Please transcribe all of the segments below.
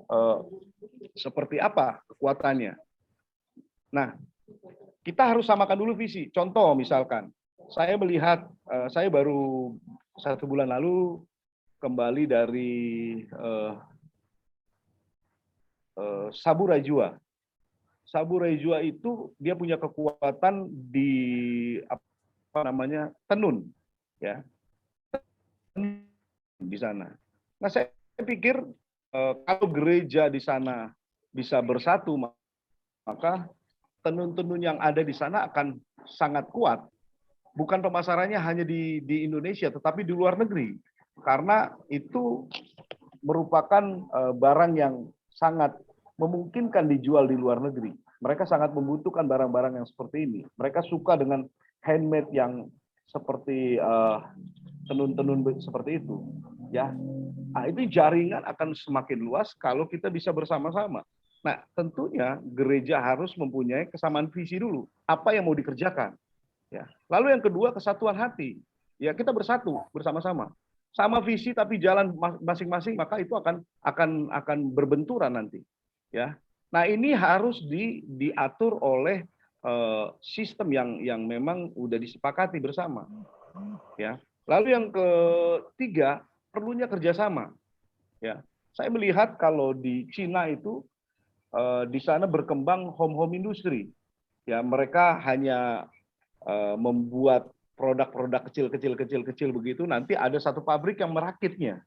eh, seperti apa kekuatannya. Nah, kita harus samakan dulu visi. Contoh misalkan, saya melihat, saya baru 1 bulan lalu kembali dari Saburai Jua. Saburai Jua itu dia punya kekuatan di apa namanya tenun, ya, di sana. Nah, saya pikir kalau gereja di sana bisa bersatu, maka tenun-tenun yang ada di sana akan sangat kuat. Bukan pemasarannya hanya di Indonesia, tetapi di luar negeri. Karena itu merupakan barang yang sangat memungkinkan dijual di luar negeri. Mereka sangat membutuhkan barang-barang yang seperti ini. Mereka suka dengan handmade yang seperti tenun-tenun seperti itu. Ya, nah, itu jaringan akan semakin luas kalau kita bisa bersama-sama. Nah, tentunya gereja harus mempunyai kesamaan visi dulu. Apa yang mau dikerjakan? Ya. Lalu yang kedua, kesatuan hati. Ya, kita bersatu bersama-sama. Sama visi tapi jalan masing-masing, maka itu akan berbenturan nanti. Ya. Nah, ini harus diatur oleh sistem yang memang udah disepakati bersama. Ya. Lalu yang ketiga, perlunya kerjasama. Ya. Saya melihat kalau di Cina itu di sana berkembang home industry. Ya, mereka hanya membuat produk-produk kecil begitu, nanti ada satu pabrik yang merakitnya.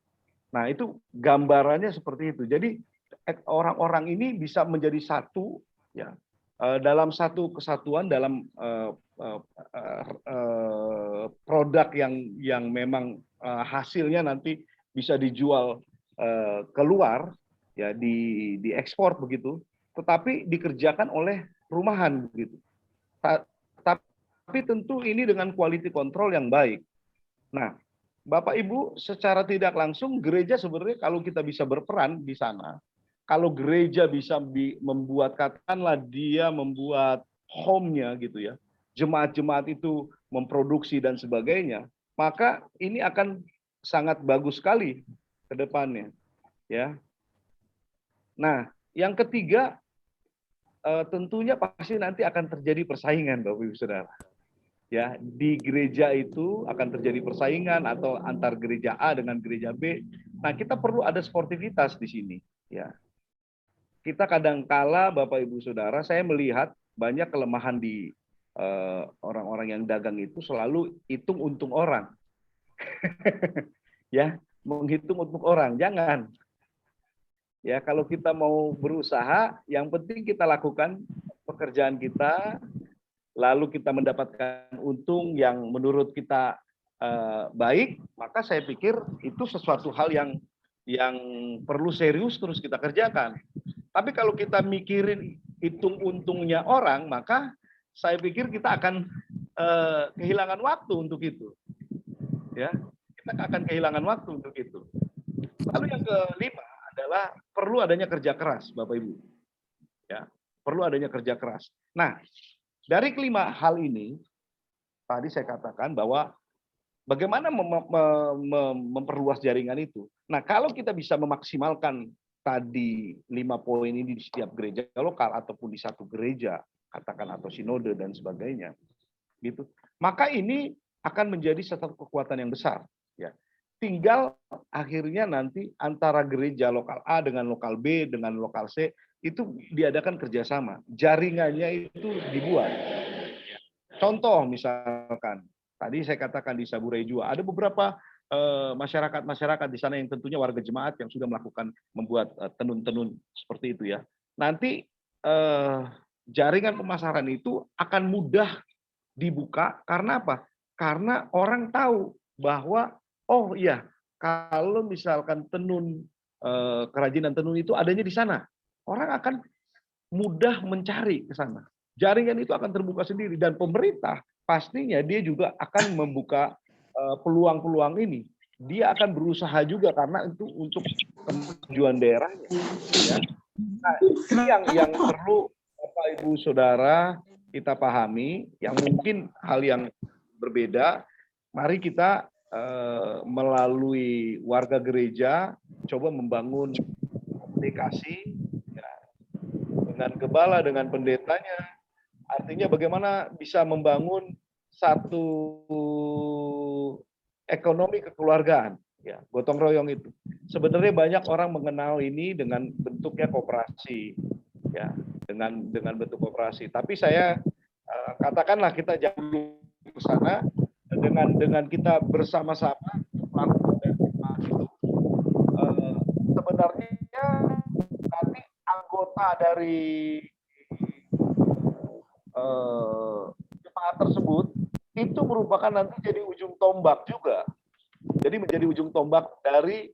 Nah, itu gambarannya seperti itu. Jadi orang-orang ini bisa menjadi satu, ya, dalam satu kesatuan, dalam produk yang memang hasilnya nanti bisa dijual keluar, ya, diekspor begitu, tetapi dikerjakan oleh rumahan begitu. Tapi tentu ini dengan quality control yang baik. Nah, Bapak Ibu, secara tidak langsung gereja sebenarnya kalau kita bisa berperan di sana, kalau gereja bisa membuat, katakanlah dia membuat home-nya gitu ya, jemaat-jemaat itu memproduksi dan sebagainya, maka ini akan sangat bagus sekali ke depannya, ya. Nah, yang ketiga, tentunya pasti nanti akan terjadi persaingan, Bapak Ibu Saudara. Ya, di gereja itu akan terjadi persaingan atau antar gereja A dengan gereja B. Nah, kita perlu ada sportivitas di sini, ya. Kita kadangkala Bapak Ibu Saudara, saya melihat banyak kelemahan di orang-orang yang dagang itu selalu hitung untung orang. Ya, menghitung untung orang. Jangan. Ya, kalau kita mau berusaha, yang penting kita lakukan pekerjaan kita, lalu kita mendapatkan untung yang menurut kita baik, maka saya pikir itu sesuatu hal yang perlu serius terus kita kerjakan. Tapi kalau kita mikirin hitung untungnya orang, maka saya pikir kita akan kehilangan waktu untuk itu. Ya, kita akan kehilangan waktu untuk itu. Lalu yang kelima adalah perlu adanya kerja keras, Bapak Ibu. Ya, perlu adanya kerja keras. Nah, dari kelima hal ini, tadi saya katakan bahwa bagaimana memperluas jaringan itu. Nah, kalau kita bisa memaksimalkan tadi 5 poin ini di setiap gereja lokal ataupun di satu gereja, katakan atau sinode dan sebagainya, gitu, maka ini akan menjadi satu kekuatan yang besar. Ya. Tinggal akhirnya nanti antara gereja lokal A dengan lokal B dengan lokal C itu diadakan kerjasama, jaringannya itu dibuat. Contoh misalkan, tadi saya katakan di Saburai Jua, ada beberapa masyarakat di sana yang tentunya warga jemaat yang sudah membuat tenun-tenun seperti itu ya. Nanti jaringan pemasaran itu akan mudah dibuka karena apa? Karena orang tahu bahwa oh iya, kalau misalkan tenun kerajinan tenun itu adanya di sana, orang akan mudah mencari ke sana. Jaringan itu akan terbuka sendiri dan pemerintah pastinya dia juga akan membuka peluang-peluang ini. Dia akan berusaha juga karena itu untuk kemajuan daerahnya. Ya. Nah, ini yang perlu Bapak Ibu Saudara kita pahami, yang mungkin hal yang berbeda. Mari kita melalui warga gereja coba membangun dikasih ya, dengan gembala, dengan pendetanya. Artinya bagaimana bisa membangun satu ekonomi kekeluargaan, ya, gotong royong itu. Sebenarnya banyak orang mengenal ini dengan bentuknya koperasi, ya, dengan bentuk koperasi. Tapi saya katakanlah kita jauh ke sana dengan kita bersama-sama melakukan itu. Sebenarnya nanti anggota dari jemaat tersebut itu merupakan nanti jadi ujung tombak juga. Jadi menjadi ujung tombak dari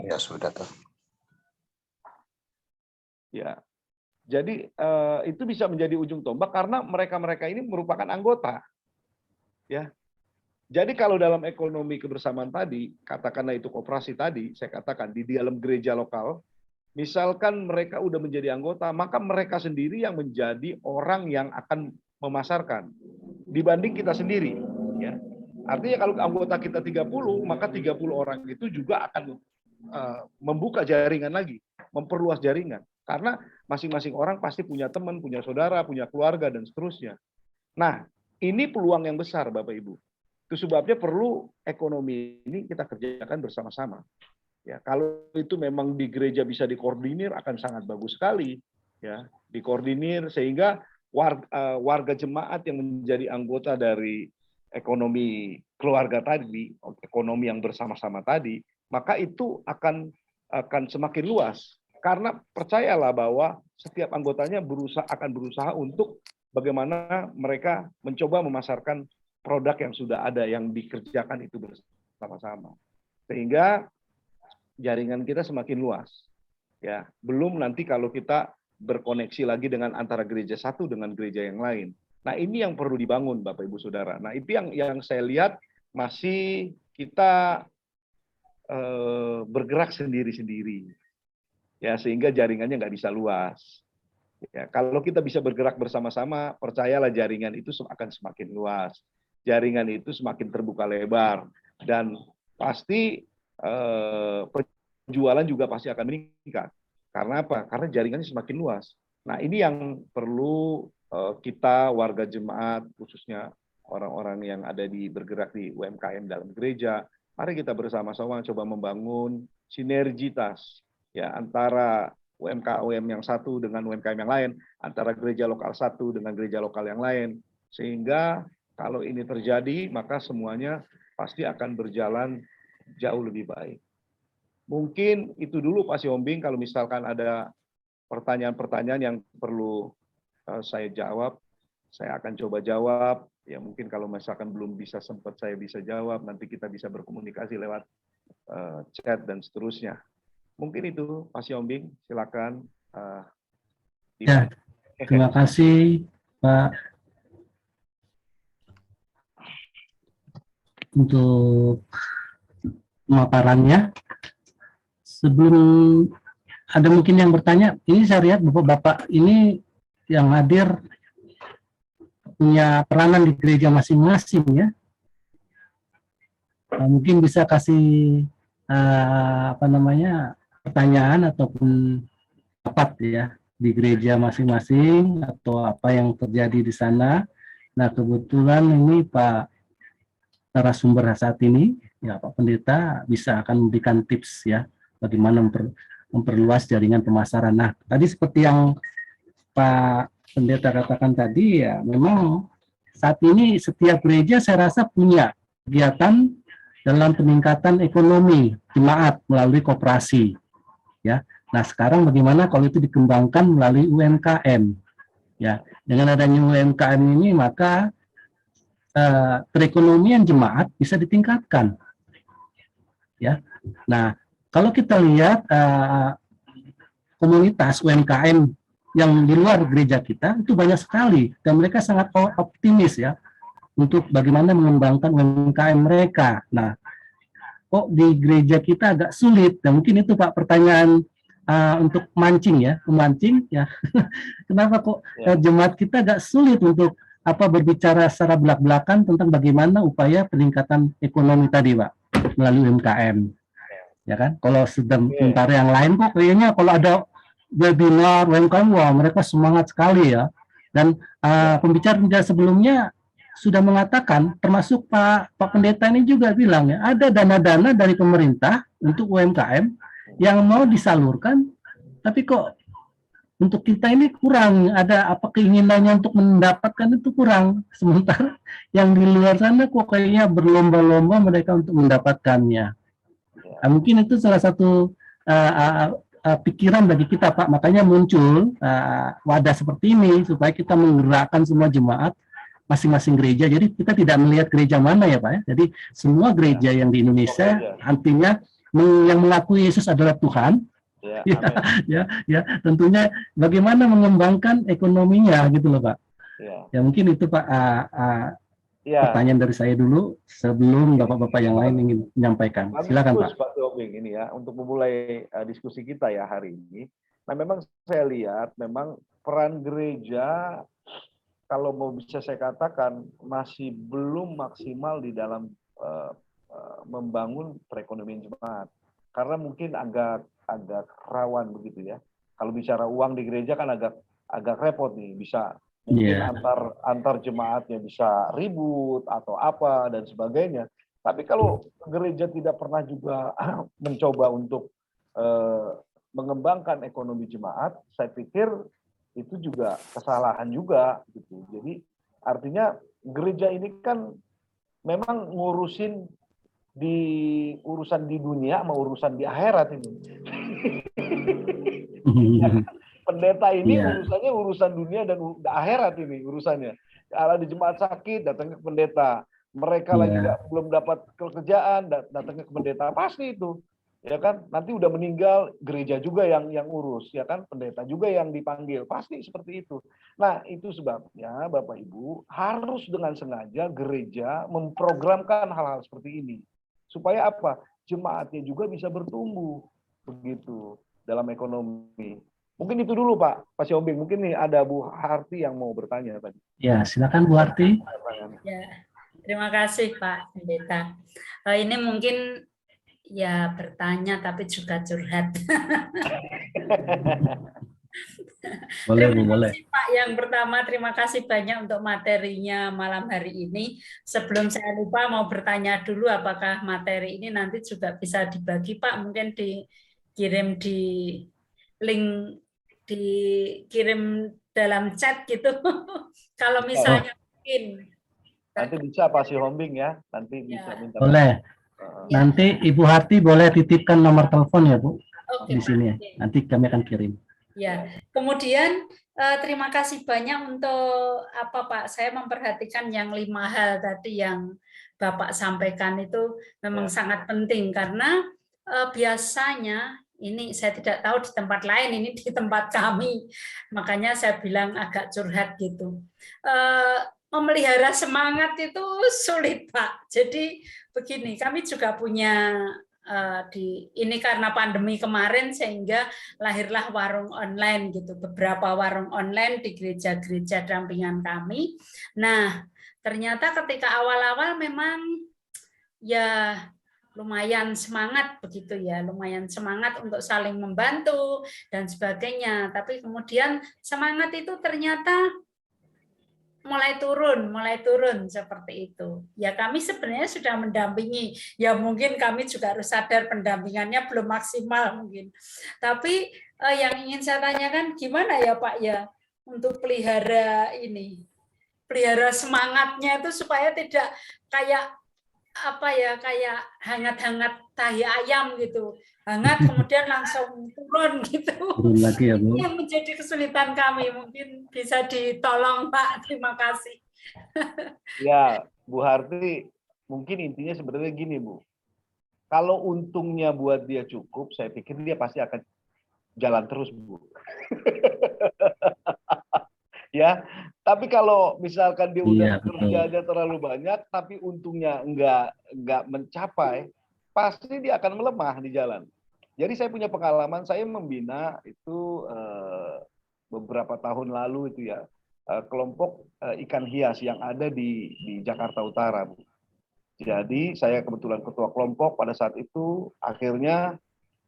ya sudah tuh. Ya. Jadi itu bisa menjadi ujung tombak karena mereka-mereka ini merupakan anggota. Ya. Jadi kalau dalam ekonomi kebersamaan tadi, katakanlah itu koperasi tadi, saya katakan di dalam gereja lokal, misalkan mereka udah menjadi anggota, maka mereka sendiri yang menjadi orang yang akan memasarkan dibanding kita sendiri, ya. Artinya kalau anggota kita 30, maka 30 orang itu juga akan membuka jaringan lagi, memperluas jaringan. Karena masing-masing orang pasti punya teman, punya saudara, punya keluarga, dan seterusnya. Nah, ini peluang yang besar, Bapak Ibu. Itu sebabnya perlu ekonomi ini kita kerjakan bersama-sama. Ya, kalau itu memang di gereja bisa dikoordinir akan sangat bagus sekali, ya, dikoordinir sehingga warga jemaat yang menjadi anggota dari ekonomi keluarga tadi, ekonomi yang bersama-sama tadi, maka itu akan semakin luas. Karena percayalah bahwa setiap anggotanya akan berusaha untuk bagaimana mereka mencoba memasarkan produk yang sudah ada, yang dikerjakan itu bersama-sama. Sehingga jaringan kita semakin luas. Ya, belum nanti kalau kita berkoneksi lagi dengan antara gereja satu dengan gereja yang lain. Nah, ini yang perlu dibangun, Bapak Ibu Saudara. Nah, itu yang saya lihat masih kita bergerak sendiri-sendiri. Ya, sehingga jaringannya nggak bisa luas. Ya, kalau kita bisa bergerak bersama-sama, percayalah jaringan itu akan semakin luas. Jaringan itu semakin terbuka lebar, dan pasti penjualan juga pasti akan meningkat. Karena apa? Karena jaringannya semakin luas. Nah, ini yang perlu kita warga jemaat, khususnya orang-orang yang ada bergerak di UMKM dalam gereja, mari kita bersama-sama coba membangun sinergitas ya antara UMKM yang satu dengan UMKM yang lain, antara gereja lokal satu dengan gereja lokal yang lain, sehingga kalau ini terjadi, maka semuanya pasti akan berjalan jauh lebih baik. Mungkin itu dulu Pak Siombing, kalau misalkan ada pertanyaan-pertanyaan yang perlu saya jawab, saya akan coba jawab. Ya mungkin kalau misalkan belum bisa sempat saya bisa jawab, nanti kita bisa berkomunikasi lewat chat dan seterusnya. Mungkin itu Pak Siombing, silakan. Ya, terima kasih Pak untuk pemaparannya. Sebelum ada mungkin yang bertanya, ini saya lihat Bapak ini yang hadir punya peranan di gereja masing-masing ya. Mungkin bisa kasih pertanyaan ataupun dapat ya di gereja masing-masing atau apa yang terjadi di sana. Nah, kebetulan ini Pak narasumber saat ini, ya Pak Pendeta bisa akan memberikan tips ya bagaimana memperluas jaringan pemasaran. Nah, tadi seperti yang Pak Pendeta katakan tadi ya, memang saat ini setiap gereja saya rasa punya kegiatan dalam peningkatan ekonomi jemaat melalui koperasi. Ya, nah sekarang bagaimana kalau itu dikembangkan melalui UMKM? Ya, dengan adanya UMKM ini maka perekonomian jemaat bisa ditingkatkan. Ya, nah kalau kita lihat komunitas UMKM yang di luar gereja kita itu banyak sekali dan mereka sangat optimis ya untuk bagaimana mengembangkan UMKM mereka. Nah, kok di gereja kita agak sulit? Dan mungkin itu Pak pertanyaan untuk memancing ya. Kenapa kok jemaat kita agak sulit untuk berbicara secara belak-belakan tentang bagaimana upaya peningkatan ekonomi tadi, Pak, melalui UMKM. Ya kan? Kalau sebentar yang lain kok kayaknya kalau ada webinar UMKM, wah mereka semangat sekali ya. Dan pembicara sebelumnya sudah mengatakan, termasuk Pak Pendeta ini juga bilang ya, ada dana-dana dari pemerintah untuk UMKM yang mau disalurkan, tapi kok untuk kita ini kurang, ada apa keinginannya untuk mendapatkan itu kurang. Sementara yang di luar sana kok kayaknya berlomba-lomba mereka untuk mendapatkannya. Mungkin itu salah satu pikiran bagi kita, Pak. Makanya muncul wadah seperti ini supaya kita menggerakkan semua jemaat masing-masing gereja. Jadi kita tidak melihat gereja mana ya, Pak. Ya. Jadi semua gereja yang di Indonesia artinya yang mengakui Yesus adalah Tuhan. Ya, tentunya bagaimana mengembangkan ekonominya gitu loh, Pak. Ya mungkin itu Pak pertanyaan dari saya dulu sebelum bapak-bapak yang lain ingin menyampaikan. Silakan Pak. Pak Teobing ini ya untuk memulai diskusi kita ya hari ini. Nah memang saya lihat memang peran gereja kalau mau bisa saya katakan masih belum maksimal di dalam membangun perekonomian jemaat. Karena mungkin agak rawan begitu ya. Kalau bicara uang di gereja kan agak repot nih, bisa mungkin antar jemaatnya bisa ribut atau apa dan sebagainya. Tapi kalau gereja tidak pernah juga mencoba untuk mengembangkan ekonomi jemaat, saya pikir itu juga kesalahan juga gitu. Jadi artinya gereja ini kan memang ngurusin urusan di dunia sama urusan di akhirat ini. Pendeta ini urusannya urusan dunia dan akhirat ini urusannya. Kalau di jemaat sakit datang ke pendeta. Mereka lagi belum dapat pekerjaan datang ke pendeta, pasti itu. Ya kan? Nanti udah meninggal gereja juga yang urus, ya kan? Pendeta juga yang dipanggil, pasti seperti itu. Nah, itu sebabnya Bapak Ibu harus dengan sengaja gereja memprogramkan hal-hal seperti ini. Supaya apa? Jemaatnya juga bisa bertumbuh begitu dalam ekonomi. Mungkin itu dulu Pak Siombing. Mungkin nih ada Bu Harti yang mau bertanya tadi. Ya, silakan Bu Harti. Ya, terima kasih Pak Pendeta. Ini mungkin ya bertanya tapi juga curhat. Boleh, Bu, boleh. Pak, yang pertama terima kasih banyak untuk materinya malam hari ini. Sebelum saya lupa mau bertanya dulu apakah materi ini nanti juga bisa dibagi Pak, mungkin dikirim di link, dikirim dalam chat gitu. Kalau misalnya mungkin nanti bisa Pak Siombing ya, nanti bisa minta. Boleh. Nanti Ibu Harti boleh titipkan nomor telepon ya Bu, di sini. Nanti kami akan kirim. Ya, kemudian terima kasih banyak untuk apa Pak, saya memperhatikan yang 5 hal tadi yang Bapak sampaikan itu memang sangat penting karena biasanya ini saya tidak tahu di tempat lain, ini di tempat kami, makanya saya bilang agak curhat gitu. Memelihara semangat itu sulit Pak. Jadi begini, kami juga punya ini karena pandemi kemarin sehingga lahirlah warung online gitu, beberapa warung online di gereja-gereja dampingan kami. Nah, ternyata ketika awal-awal memang ya lumayan semangat begitu ya, lumayan semangat untuk saling membantu dan sebagainya. Tapi kemudian semangat itu ternyata mulai turun seperti itu. Ya kami sebenarnya sudah mendampingi. Ya mungkin kami juga harus sadar pendampingannya belum maksimal mungkin. Tapi yang ingin saya tanyakan gimana ya Pak ya untuk pelihara ini, pelihara semangatnya itu supaya tidak kayak apa ya, kayak hangat-hangat tahi ayam gitu, hangat kemudian langsung turun gitu. Turun lagi ya Bu. Yang menjadi kesulitan kami, mungkin bisa ditolong Pak. Terima kasih. Ya Bu Harti, mungkin intinya sebenarnya gini Bu, kalau untungnya buat dia cukup, saya pikir dia pasti akan jalan terus Bu. Ya, tapi kalau misalkan dia udah kerjanya terlalu banyak, tapi untungnya enggak mencapai, pasti dia akan melemah di jalan. Jadi saya punya pengalaman, saya membina itu beberapa tahun lalu itu ya, kelompok ikan hias yang ada di Jakarta Utara, Bu. Jadi saya kebetulan ketua kelompok pada saat itu. Akhirnya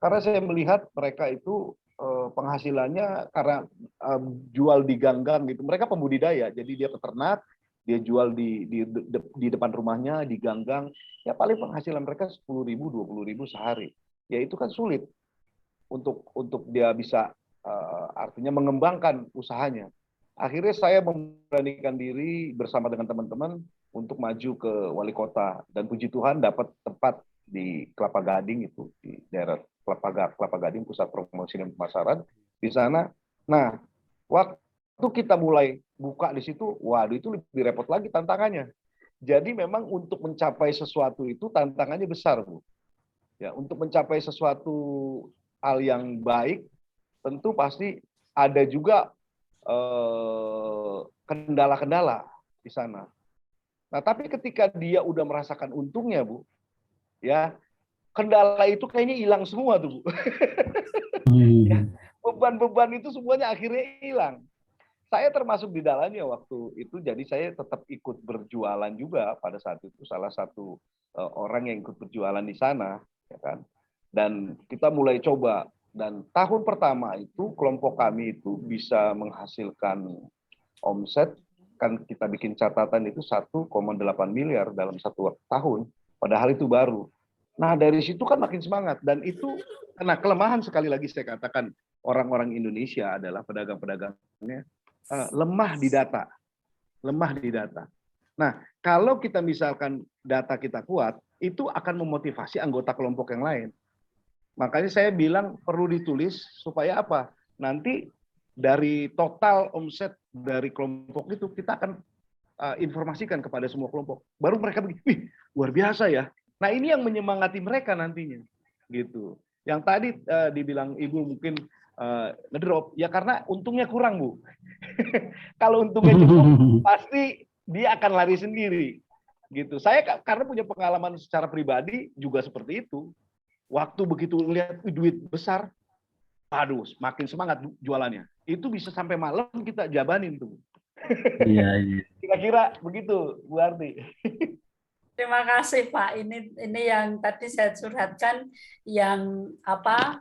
karena saya melihat mereka itu penghasilannya karena jual di gang-gang gitu. Mereka pembudidaya, jadi dia peternak, dia jual di depan rumahnya di gang-gang. Ya paling penghasilan mereka 10.000, 20.000 sehari. Ya itu kan sulit untuk dia bisa artinya mengembangkan usahanya. Akhirnya saya memberanikan diri bersama dengan teman-teman untuk maju ke wali kota, dan puji Tuhan dapat tempat di Kelapa Gading, itu di daerah Kelapa Gading, pusat promosi dan pemasaran di sana. Nah, waktu kita mulai buka di situ, waduh itu lebih repot lagi tantangannya. Jadi memang untuk mencapai sesuatu itu tantangannya besar, Bu. Ya, untuk mencapai sesuatu hal yang baik tentu pasti ada juga kendala-kendala di sana. Nah, tapi ketika dia udah merasakan untungnya, Bu, ya kendala itu kayaknya hilang semua tuh, Bu. Ya, beban-beban itu semuanya akhirnya hilang. Saya termasuk di dalamnya waktu itu, jadi saya tetap ikut berjualan juga pada saat itu, salah satu orang yang ikut berjualan di sana, ya kan. Dan kita mulai coba, dan tahun pertama itu kelompok kami itu bisa menghasilkan omset, kan kita bikin catatan itu 1,8 miliar dalam satu tahun, padahal itu baru. Nah dari situ kan makin semangat, dan itu karena kelemahan, sekali lagi saya katakan, orang-orang Indonesia adalah pedagang-pedagangnya lemah di data, lemah di data. Nah kalau kita misalkan data kita kuat, itu akan memotivasi anggota kelompok yang lain. Makanya saya bilang perlu ditulis supaya apa? Nanti dari total omset dari kelompok itu kita akan informasikan kepada semua kelompok. Baru mereka begini, wih luar biasa ya. Nah ini yang menyemangati mereka nantinya, gitu. Yang tadi dibilang Ibu mungkin ngedrop, ya karena untungnya kurang, Bu. Kalau untungnya cukup, pasti dia akan lari sendiri, gitu. Saya karena punya pengalaman secara pribadi juga seperti itu. Waktu begitu lihat duit besar, aduh, makin semangat jualannya. Itu bisa sampai malam kita jabanin tuh. Iya, iya. Kira-kira begitu, Bu Arti. Terima kasih Pak. Ini yang tadi saya curhatkan, yang apa,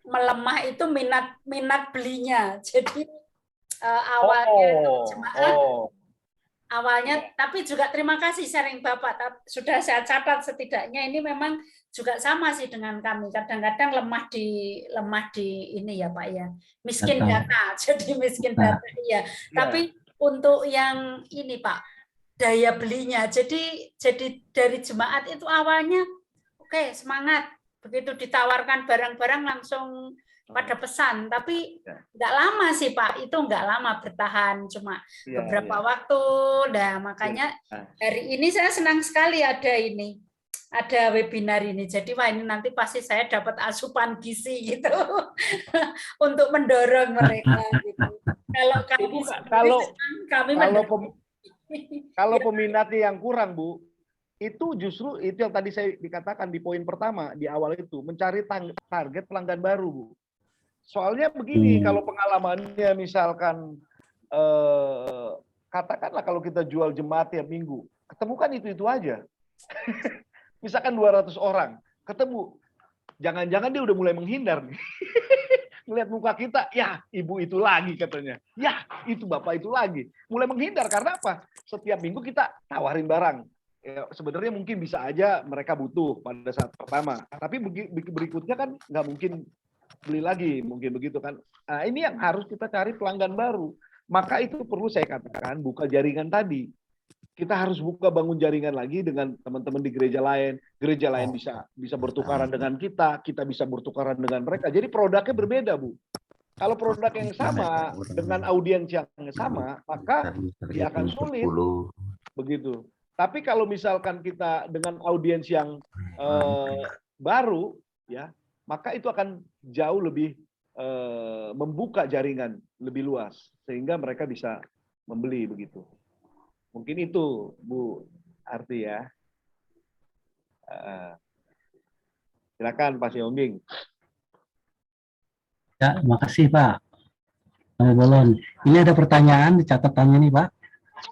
melemah itu minat belinya. Jadi awalnya jemaah, awalnya, tapi juga terima kasih sharing Bapak. Sudah saya catat setidaknya ini memang juga sama sih dengan kami. Kadang-kadang lemah di ini ya Pak ya, miskin data. Jadi miskin data iya. Tapi untuk yang ini Pak, daya belinya. Jadi dari jemaat itu awalnya oke, semangat. Begitu ditawarkan barang-barang langsung pada pesan, tapi nggak lama sih Pak, itu nggak lama bertahan, cuma beberapa waktu. Nah makanya hari ini saya senang sekali ada webinar ini. Jadi wah ini nanti pasti saya dapat asupan gizi gitu untuk mendorong mereka. Gitu. Kalau peminatnya yang kurang, Bu, itu justru itu yang tadi saya dikatakan di poin pertama di awal itu, mencari target pelanggan baru, Bu. Soalnya begini, kalau pengalamannya misalkan katakanlah kalau kita jual jemaat tiap minggu, ketemu kan itu aja. Misalkan 200 orang ketemu, jangan-jangan dia udah mulai menghindar nih. Melihat muka kita, ya ibu itu lagi katanya, ya itu bapak itu lagi, mulai menghindar. Karena apa? Setiap minggu kita tawarin barang. Ya, sebenarnya mungkin bisa aja mereka butuh pada saat pertama, tapi berikutnya kan nggak mungkin beli lagi, mungkin begitu kan. Nah, ini yang harus kita cari pelanggan baru. Maka itu perlu saya katakan buka jaringan tadi. Kita harus buka, bangun jaringan lagi dengan teman-teman di gereja lain. Gereja lain bisa bertukaran dengan kita bisa bertukaran dengan mereka. Jadi produknya berbeda, Bu. Kalau produk yang sama dengan audiens yang sama, maka dia akan sulit. Begitu. Tapi kalau misalkan kita dengan audiens yang baru, ya, maka itu akan jauh lebih membuka jaringan lebih luas sehingga mereka bisa membeli begitu. Mungkin itu Bu Arti ya. Silakan Pak Siongbing. Ya, makasih Pak. Kang Bolon. Ini ada pertanyaan di catatannya nih Pak.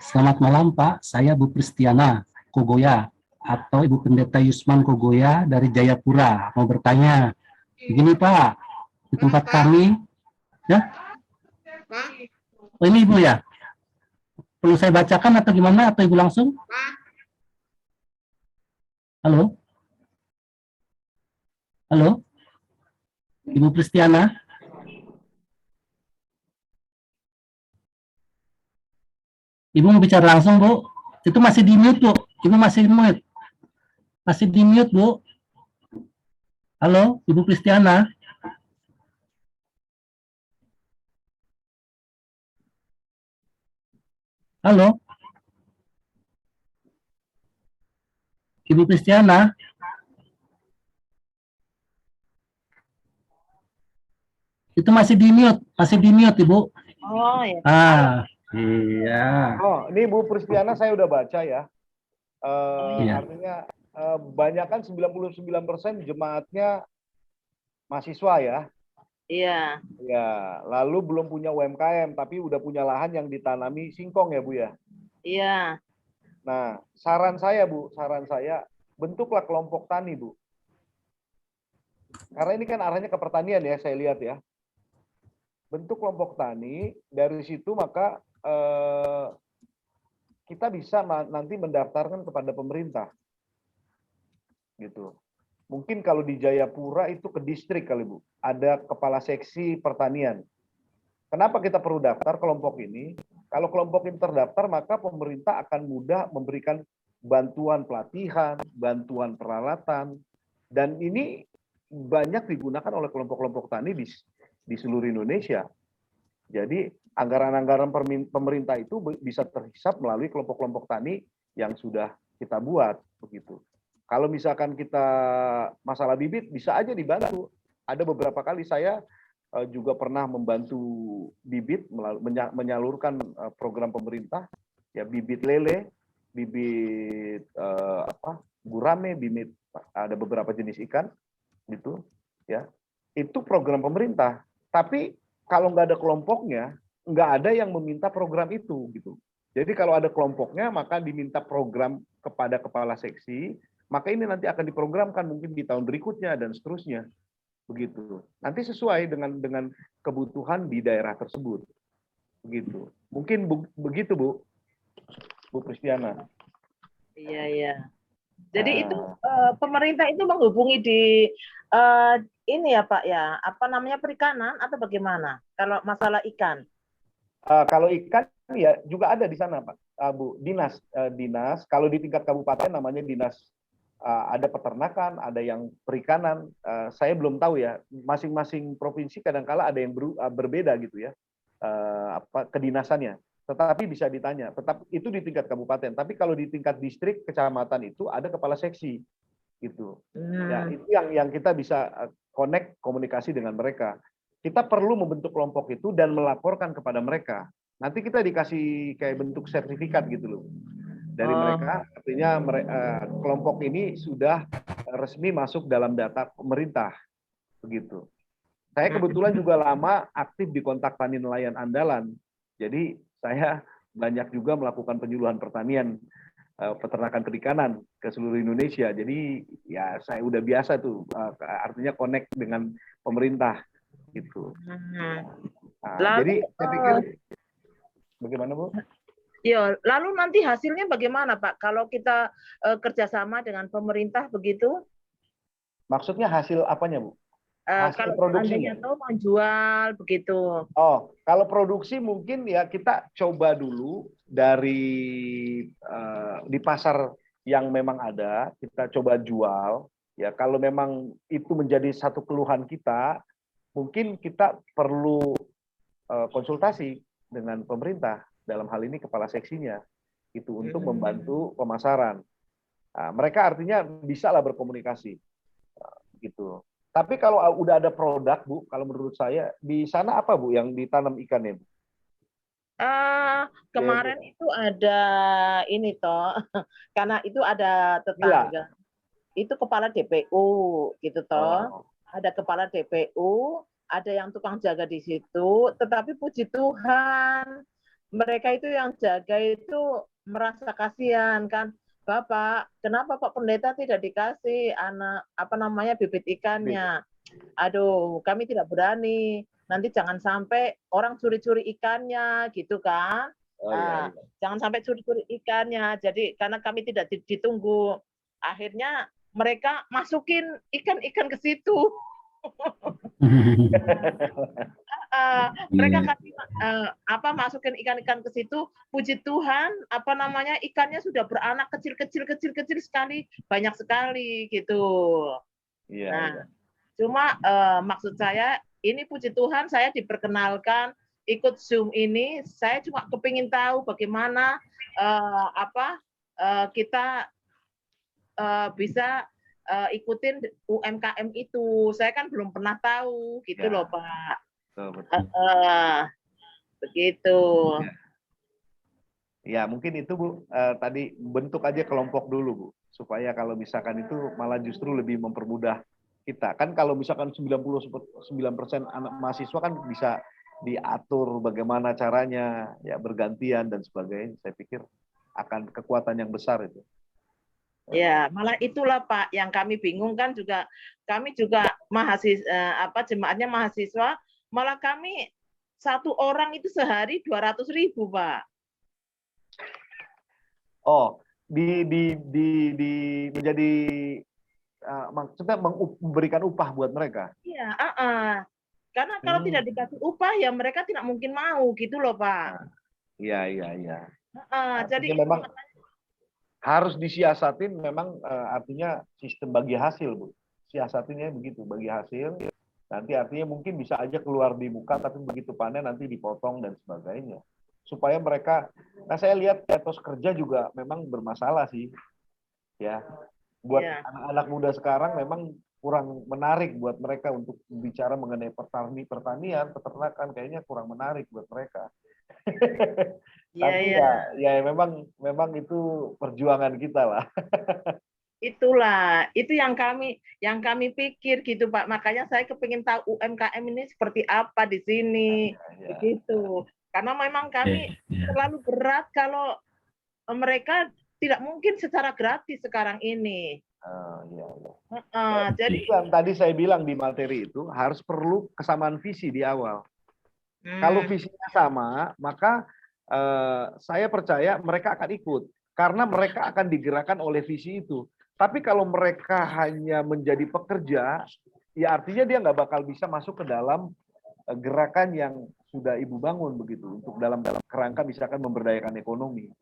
Selamat malam Pak, saya Bu Kristiana Kogoya atau Ibu Pendeta Yusman Kogoya dari Jayapura. Mau bertanya, begini Pak, di tempat kami, ya, oh ini Ibu ya, perlu saya bacakan atau gimana, atau Ibu langsung? Halo? Halo? Ibu Kristiana? Ibu mau bicara langsung Bu? Itu masih di mute Bu, Ibu masih di mute. Masih di mute Bu. Halo, Ibu Kristiana? Halo, Ibu Kristiana? Itu masih di mute Ibu. Oh ya. Iya. Oh, ini Bu Pristiana saya udah baca ya. Iya. Artinya banyak kan 99% jemaatnya mahasiswa ya. Iya. Ya, lalu belum punya UMKM tapi udah punya lahan yang ditanami singkong ya Bu ya. Iya. Nah, saran saya Bu, bentuklah kelompok tani Bu. Karena ini kan arahnya ke pertanian ya, saya lihat ya. Bentuk kelompok tani, dari situ maka kita bisa nanti mendaftarkan kepada pemerintah. Gitu. Mungkin kalau di Jayapura itu ke distrik kali Bu, ada kepala seksi pertanian. Kenapa kita perlu daftar kelompok ini? Kalau kelompok ini terdaftar, maka pemerintah akan mudah memberikan bantuan pelatihan, bantuan peralatan, dan ini banyak digunakan oleh kelompok-kelompok tani di seluruh Indonesia. Jadi anggaran-anggaran pemerintah itu bisa terhisap melalui kelompok-kelompok tani yang sudah kita buat begitu. Kalau misalkan kita masalah bibit bisa aja dibantu. Ada beberapa kali saya juga pernah membantu bibit menyalurkan program pemerintah ya, bibit lele, bibit gurame, bibit ada beberapa jenis ikan gitu ya. Itu program pemerintah. Tapi kalau nggak ada kelompoknya, nggak ada yang meminta program itu gitu. Jadi kalau ada kelompoknya maka diminta program kepada kepala seksi, maka ini nanti akan diprogramkan mungkin di tahun berikutnya dan seterusnya. Begitu. Nanti sesuai dengan kebutuhan di daerah tersebut. Begitu. Mungkin begitu Bu Kristiana. Iya, iya. Jadi itu pemerintah itu menghubungi di ini ya Pak ya, apa namanya, perikanan atau bagaimana? Kalau masalah ikan. Kalau ikan ya juga ada di sana Pak, Bu. Dinas. Kalau di tingkat kabupaten namanya dinas. Ada peternakan, ada yang perikanan. Saya belum tahu ya. Masing-masing provinsi kadang-kala ada yang berbeda gitu ya. Kedinasannya. Tetapi bisa ditanya. Tetap itu di tingkat kabupaten. Tapi kalau di tingkat distrik, kecamatan itu ada kepala seksi gitu. Ya, itu yang kita bisa connect komunikasi dengan mereka. Kita perlu membentuk kelompok itu dan melaporkan kepada mereka. Nanti kita dikasih kayak bentuk sertifikat gitu loh dari mereka. Artinya kelompok ini sudah resmi masuk dalam data pemerintah begitu. Saya kebetulan juga lama aktif di Kontak Tani Nelayan Andalan. Jadi saya banyak juga melakukan penyuluhan pertanian, peternakan perikanan ke seluruh Indonesia. Jadi ya saya udah biasa tuh, artinya connect dengan pemerintah gitu. Jadi saya pikir bagaimana Bu? Ya, lalu nanti hasilnya bagaimana Pak? Kalau kita kerjasama dengan pemerintah begitu? Maksudnya hasil apanya Bu? Hasil Kalau produksinya? tahu menjual begitu. Oh, kalau produksi mungkin ya kita coba dulu dari di pasar yang memang ada, kita coba jual. Ya, kalau memang itu menjadi satu keluhan kita, mungkin kita perlu konsultasi dengan pemerintah, dalam hal ini kepala seksinya, itu untuk membantu pemasaran. Nah, mereka artinya bisa lah berkomunikasi, gitu. Tapi kalau udah ada produk Bu, kalau menurut saya di sana apa Bu yang ditanam ikannya Bu? Kemarin itu ada ini toh, karena itu ada tetangga. Itu kepala DPU gitu toh. Ada kepala DPU, ada yang tukang jaga di situ, tetapi puji Tuhan, mereka itu yang jaga itu merasa kasihan kan. Bapak, kenapa Pak Pendeta tidak dikasih bibit ikannya? Aduh, kami tidak berani. Nanti jangan sampai orang curi-curi ikannya, gitu kan? Jangan sampai curi-curi ikannya. Jadi karena kami tidak ditunggu, akhirnya mereka masukin ikan-ikan ke situ. Mereka kasih masukin ikan-ikan ke situ. Puji Tuhan, ikannya sudah beranak kecil sekali, banyak sekali gitu. Nah, cuma maksud saya ini puji Tuhan saya diperkenalkan ikut Zoom ini. Saya cuma kepingin tahu bagaimana kita bisa ikutin UMKM itu. Saya kan belum pernah tahu gitu loh Pak. Betul. Begitu. Ya mungkin itu Bu, tadi bentuk aja kelompok dulu Bu, supaya kalau misalkan itu malah justru lebih mempermudah kita. Kan kalau misalkan 99% anak mahasiswa kan bisa diatur bagaimana caranya, ya bergantian dan sebagainya. Saya pikir akan kekuatan yang besar itu. Ya, malah itulah Pak yang kami bingung kan juga, kami juga mahasiswa jemaatnya mahasiswa, malah kami satu orang itu sehari 200.000 Pak. Oh, menjadi maksudnya memberikan upah buat mereka. Iya, karena kalau tidak dikasih upah ya mereka tidak mungkin mau gitu loh Pak. Iya. Jadi memang harus disiasatin, memang artinya sistem bagi hasil Bu. Siasatinnya begitu, bagi hasil. Nanti artinya mungkin bisa aja keluar di muka, tapi begitu panen nanti dipotong dan sebagainya. Supaya mereka, nah saya lihat etos kerja juga memang bermasalah sih. Ya, buat anak-anak muda sekarang memang kurang menarik buat mereka untuk bicara mengenai pertanian, peternakan, kayaknya kurang menarik buat mereka. Tapi ya memang itu perjuangan kita lah. Itulah, itu yang kami pikir gitu Pak. Makanya saya kepingin tahu UMKM ini seperti apa di sini, begitu. Karena memang kami terlalu berat kalau mereka tidak mungkin secara gratis sekarang ini. Jadi tadi saya bilang di materi itu harus perlu kesamaan visi di awal. Kalau visinya sama, maka saya percaya mereka akan ikut karena mereka akan digerakkan oleh visi itu. Tapi kalau mereka hanya menjadi pekerja, ya artinya dia nggak bakal bisa masuk ke dalam gerakan yang sudah Ibu bangun begitu untuk dalam kerangka misalkan memberdayakan ekonomi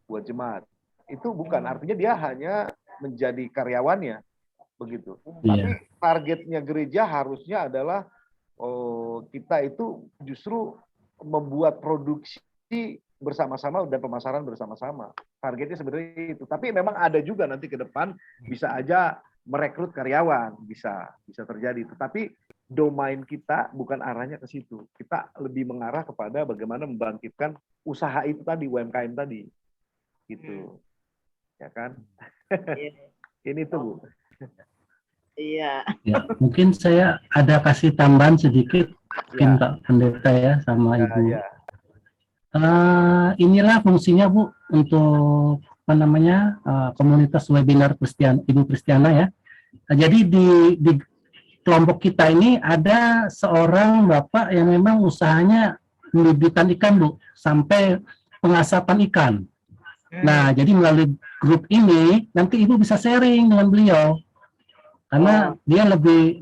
buat jemaat. Itu bukan artinya dia hanya menjadi karyawannya begitu. Tapi targetnya gereja harusnya adalah kita itu justru membuat produksi bersama-sama dan pemasaran bersama-sama. Targetnya sebenarnya itu. Tapi memang ada juga nanti ke depan bisa aja merekrut karyawan, bisa terjadi. Tetapi domain kita bukan arahnya ke situ. Kita lebih mengarah kepada bagaimana membangkitkan usaha itu tadi, UMKM tadi. Gitu. Ya kan? Ini tuh, Bu. Iya. Ya, mungkin saya ada kasih tambahan sedikit, mungkin Pak Pendeta ya sama Ibu. Inilah fungsinya Bu untuk komunitas webinar Ibu Kristiana ya. Jadi di kelompok kita ini ada seorang bapak yang memang usahanya pembibitan ikan Bu, sampai pengasapan ikan. Nah, jadi melalui grup ini nanti Ibu bisa sharing dengan beliau. Karena dia lebih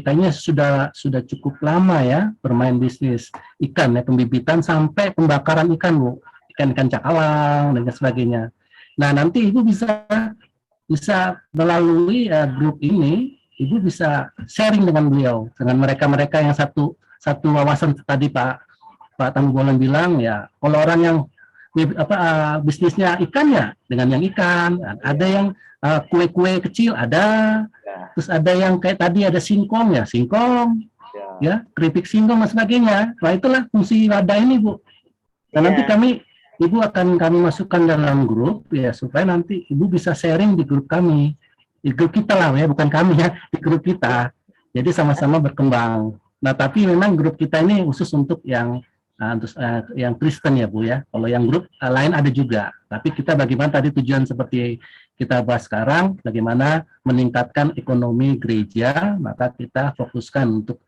kayaknya sudah cukup lama ya bermain bisnis ikan ya, pembibitan sampai pembakaran ikan Bu, ikan cakalang dan sebagainya. Nah nanti Ibu bisa melalui grup ini, Ibu bisa sharing dengan beliau, dengan mereka yang satu wawasan tadi Pak Tanggubolan bilang ya. Kalau orang yang bisnisnya ikan ya dengan yang ikan, ada yang kue-kue kecil ada. Terus ada yang kayak tadi ada singkong, ya keripik singkong dan sebagainya. Nah itulah fungsi wadah ini Bu. Dan nanti Ibu akan kami masukkan dalam grup ya supaya nanti Ibu bisa sharing di grup kami, di grup kita lah ya, bukan kami ya, di grup kita. Jadi sama-sama berkembang Nah, tapi memang grup kita ini khusus untuk yang Kristen ya Bu ya. Kalau yang grup lain ada juga. Tapi kita bagaimana tadi tujuan seperti kita bahas sekarang, bagaimana meningkatkan ekonomi gereja, maka kita fokuskan untuk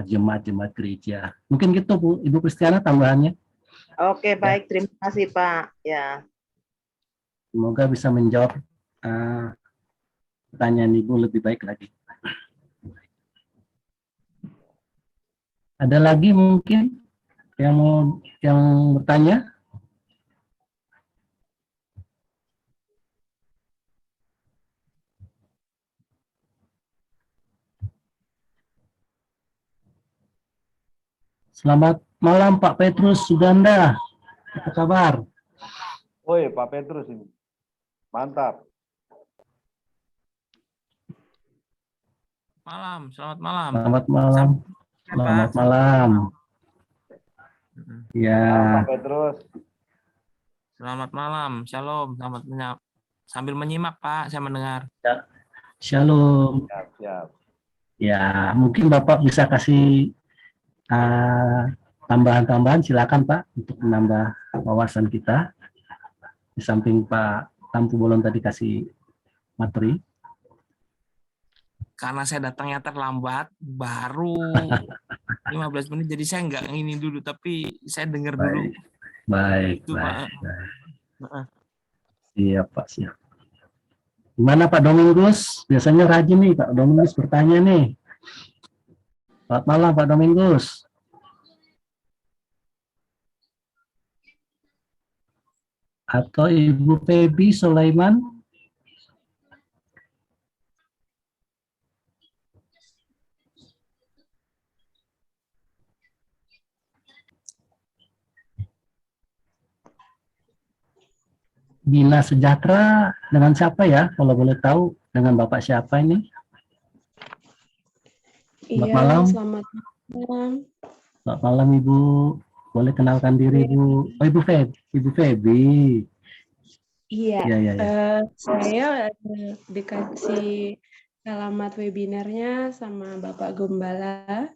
jemaat-jemaat gereja. Mungkin gitu Bu, Ibu Kristiana tambahannya. Oke, baik. Terima kasih Pak. Ya. Semoga bisa menjawab pertanyaan Ibu lebih baik lagi. Ada lagi mungkin yang bertanya? Selamat malam Pak Petrus Suganda. Apa kabar? Woi, Pak Petrus ini. Mantap. Malam, selamat malam. Selamat malam. Selamat malam. Ya. Pak Petrus. Selamat malam, shalom. Sambil menyimak Pak, saya mendengar. Ya. Shalom. Siap, siap. Ya, mungkin Bapak bisa kasih tambahan-tambahan, silakan Pak untuk menambah wawasan kita. Di samping Pak Tampu Bolon tadi kasih materi. Karena saya datangnya terlambat, baru 15 menit, jadi saya nggak ini dulu, tapi saya dengar dulu. Baik, Itu, baik. Pak. Siap Pak, siap. Gimana Pak Domingus? Biasanya rajin nih Pak Domingus bertanya nih. Selamat malam Pak Domingus. Atau Ibu Febi Sulaiman? Bina Sejahtera dengan siapa ya? Kalau boleh tahu, dengan Bapak siapa ini? Selamat malam. Selamat malam. Selamat malam Ibu. Boleh kenalkan diri Bu. Oh Ibu Febi. Iya. Ya. Saya dikasih alamat webinarnya sama Bapak Gembala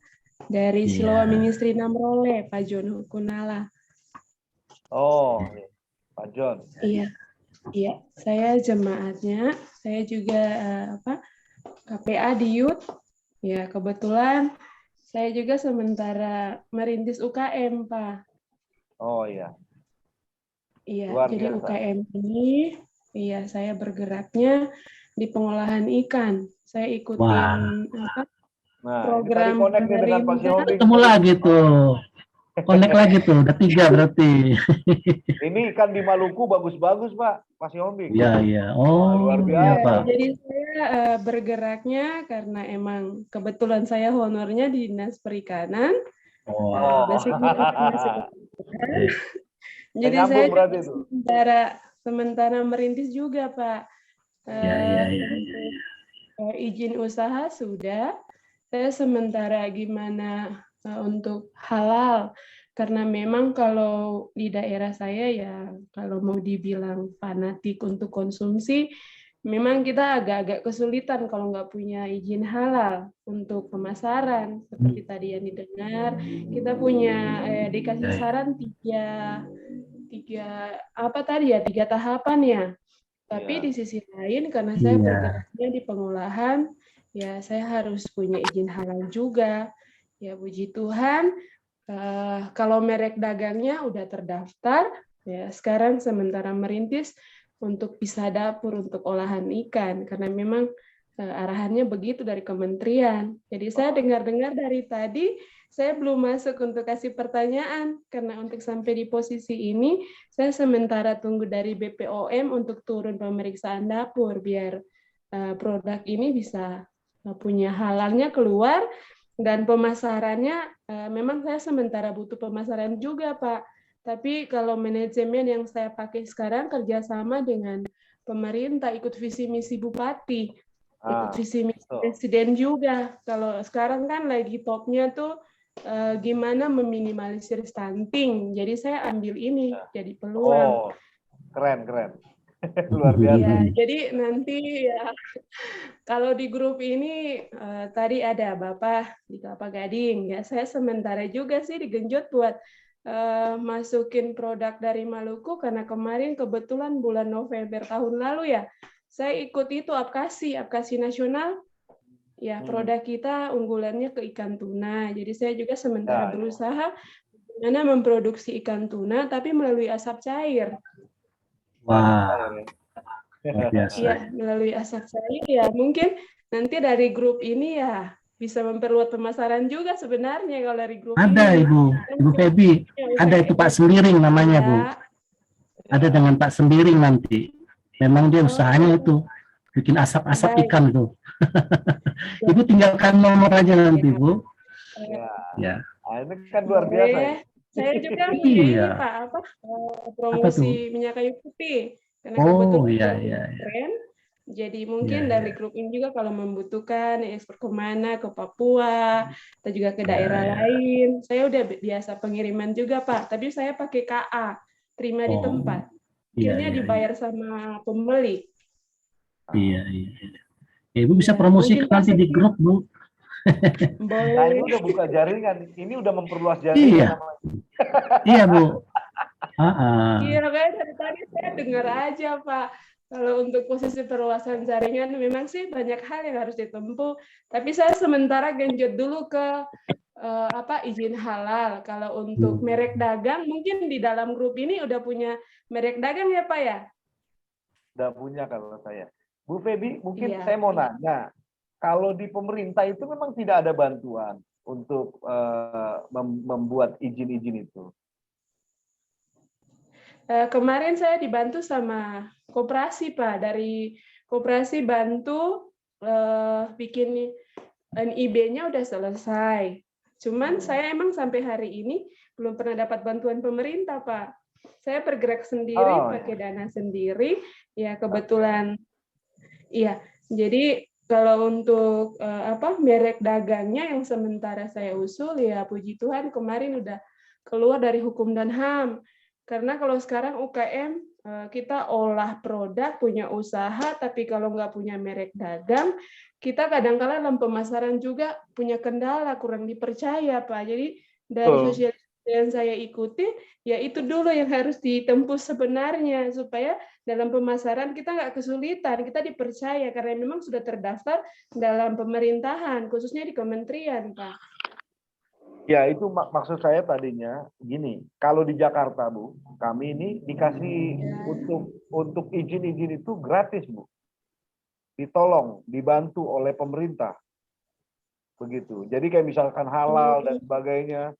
dari Siloam Ministry Namrole, Pak John Hukunala. Oh, Pak John. Iya. Saya jemaatnya. Saya juga KPA di Youth. Ya, kebetulan saya juga sementara merintis UKM, Pak. Oh iya. Iya, Luar jadi biasa. UKM ini, saya bergeraknya di pengolahan ikan. Saya ikutin program ini tadi connect nih dengan Pak Siombing. Ketemu lagi tuh. Connect lagi tuh, udah 3 berarti. Ini ikan di Maluku bagus-bagus Pak Siombing. Iya. Oh, luar biasa. iya Pak. Jadi saya bergeraknya karena emang kebetulan saya honornya di Dinas Perikanan. Oh. Jadi saya sementara merintis juga Pak. Iya. Izin usaha sudah. Saya sementara gimana untuk halal, karena memang kalau di daerah saya ya kalau mau dibilang fanatik untuk konsumsi, memang kita agak-agak kesulitan kalau nggak punya izin halal untuk pemasaran. Seperti tadi yang didengar, kita punya dikasih saran tiga tahapan ya. Tapi di sisi lain karena saya bergeraknya di pengolahan, ya saya harus punya izin halal juga. Ya puji Tuhan, kalau merek dagangnya udah terdaftar, ya sekarang sementara merintis untuk pisah dapur untuk olahan ikan, karena memang arahannya begitu dari kementerian. Jadi saya dengar-dengar dari tadi, saya belum masuk untuk kasih pertanyaan, karena untuk sampai di posisi ini, saya sementara tunggu dari BPOM untuk turun pemeriksaan dapur, biar produk ini bisa punya halalnya keluar. Dan pemasarannya, memang saya sementara butuh pemasaran juga, Pak. Tapi kalau manajemen yang saya pakai sekarang kerjasama dengan pemerintah, ikut visi misi bupati, ikut visi misi presiden juga. Kalau sekarang kan lagi topnya tuh gimana meminimalisir stunting. Jadi saya ambil ini jadi peluang. Oh, keren. Luar biasa. Ya, jadi nanti ya kalau di grup ini tadi ada Bapak di Kelapa Gading, ya saya sementara juga sih digenjot buat masukin produk dari Maluku karena kemarin kebetulan bulan November tahun lalu ya, saya ikut itu Apkasi nasional. Ya, produk kita unggulannya ke ikan tuna. Jadi saya juga sementara berusaha bagaimana memproduksi ikan tuna tapi melalui asap cair. Wah, luar biasa. Iya, melalui asap cair ya. Mungkin nanti dari grup ini ya bisa memperluas pemasaran juga sebenarnya kalau dari grup Ada ini. Ibu Febi, ada itu Pak Sembiring namanya Bu. Ada dengan Pak Sembiring nanti. Memang dia usahanya itu bikin asap-asap ikan tuh. Ibu tinggalkan nomor aja nanti Bu. Ya. Nah, ini kan luar biasa. Saya juga punya ini Pak, promosi minyak kayu putih. Karena kebetulan tren. Jadi mungkin dari grup ini juga kalau membutuhkan ekspor kemana, ke Papua, atau juga ke daerah lain. Saya udah biasa pengiriman juga Pak, tapi saya pakai KA, terima di tempat. Akhirnya dibayar sama pembeli. Iya. Ibu bisa promosi nanti di grup Bu. Nah, ini udah buka jaringan, ini udah memperluas jaringan. Iya Bu. Iya, kayak dari tadi saya dengar aja Pak. Kalau untuk posisi perluasan jaringan memang sih banyak hal yang harus ditempuh. Tapi saya sementara genjot dulu ke izin halal. Kalau untuk merek dagang, mungkin di dalam grup ini udah punya merek dagang ya Pak ya? Udah punya kalau saya. Bu Febi, mungkin saya mau nanya. Kalau di pemerintah itu memang tidak ada bantuan untuk membuat izin-izin itu. Kemarin saya dibantu sama koperasi Pak, dari koperasi bantu bikin NIB-nya udah selesai. Cuman saya emang sampai hari ini belum pernah dapat bantuan pemerintah Pak. Saya bergerak sendiri, pakai dana sendiri. Ya kebetulan, iya. Jadi kalau untuk merek dagangnya yang sementara saya usul ya puji Tuhan kemarin udah keluar dari hukum dan HAM. Karena kalau sekarang UKM kita olah produk, punya usaha, tapi kalau nggak punya merek dagang, kita kadang-kala dalam pemasaran juga punya kendala, kurang dipercaya Pak. Jadi dari sosialisasi yang saya ikuti, ya itu dulu yang harus ditempuh sebenarnya supaya dalam pemasaran kita nggak kesulitan, kita dipercaya karena memang sudah terdaftar dalam pemerintahan, khususnya di kementerian, Pak. Ya, itu maksud saya tadinya gini, kalau di Jakarta, Bu, kami ini dikasih untuk izin-izin itu gratis, Bu. Ditolong, dibantu oleh pemerintah. Begitu. Jadi kayak misalkan halal dan sebagainya.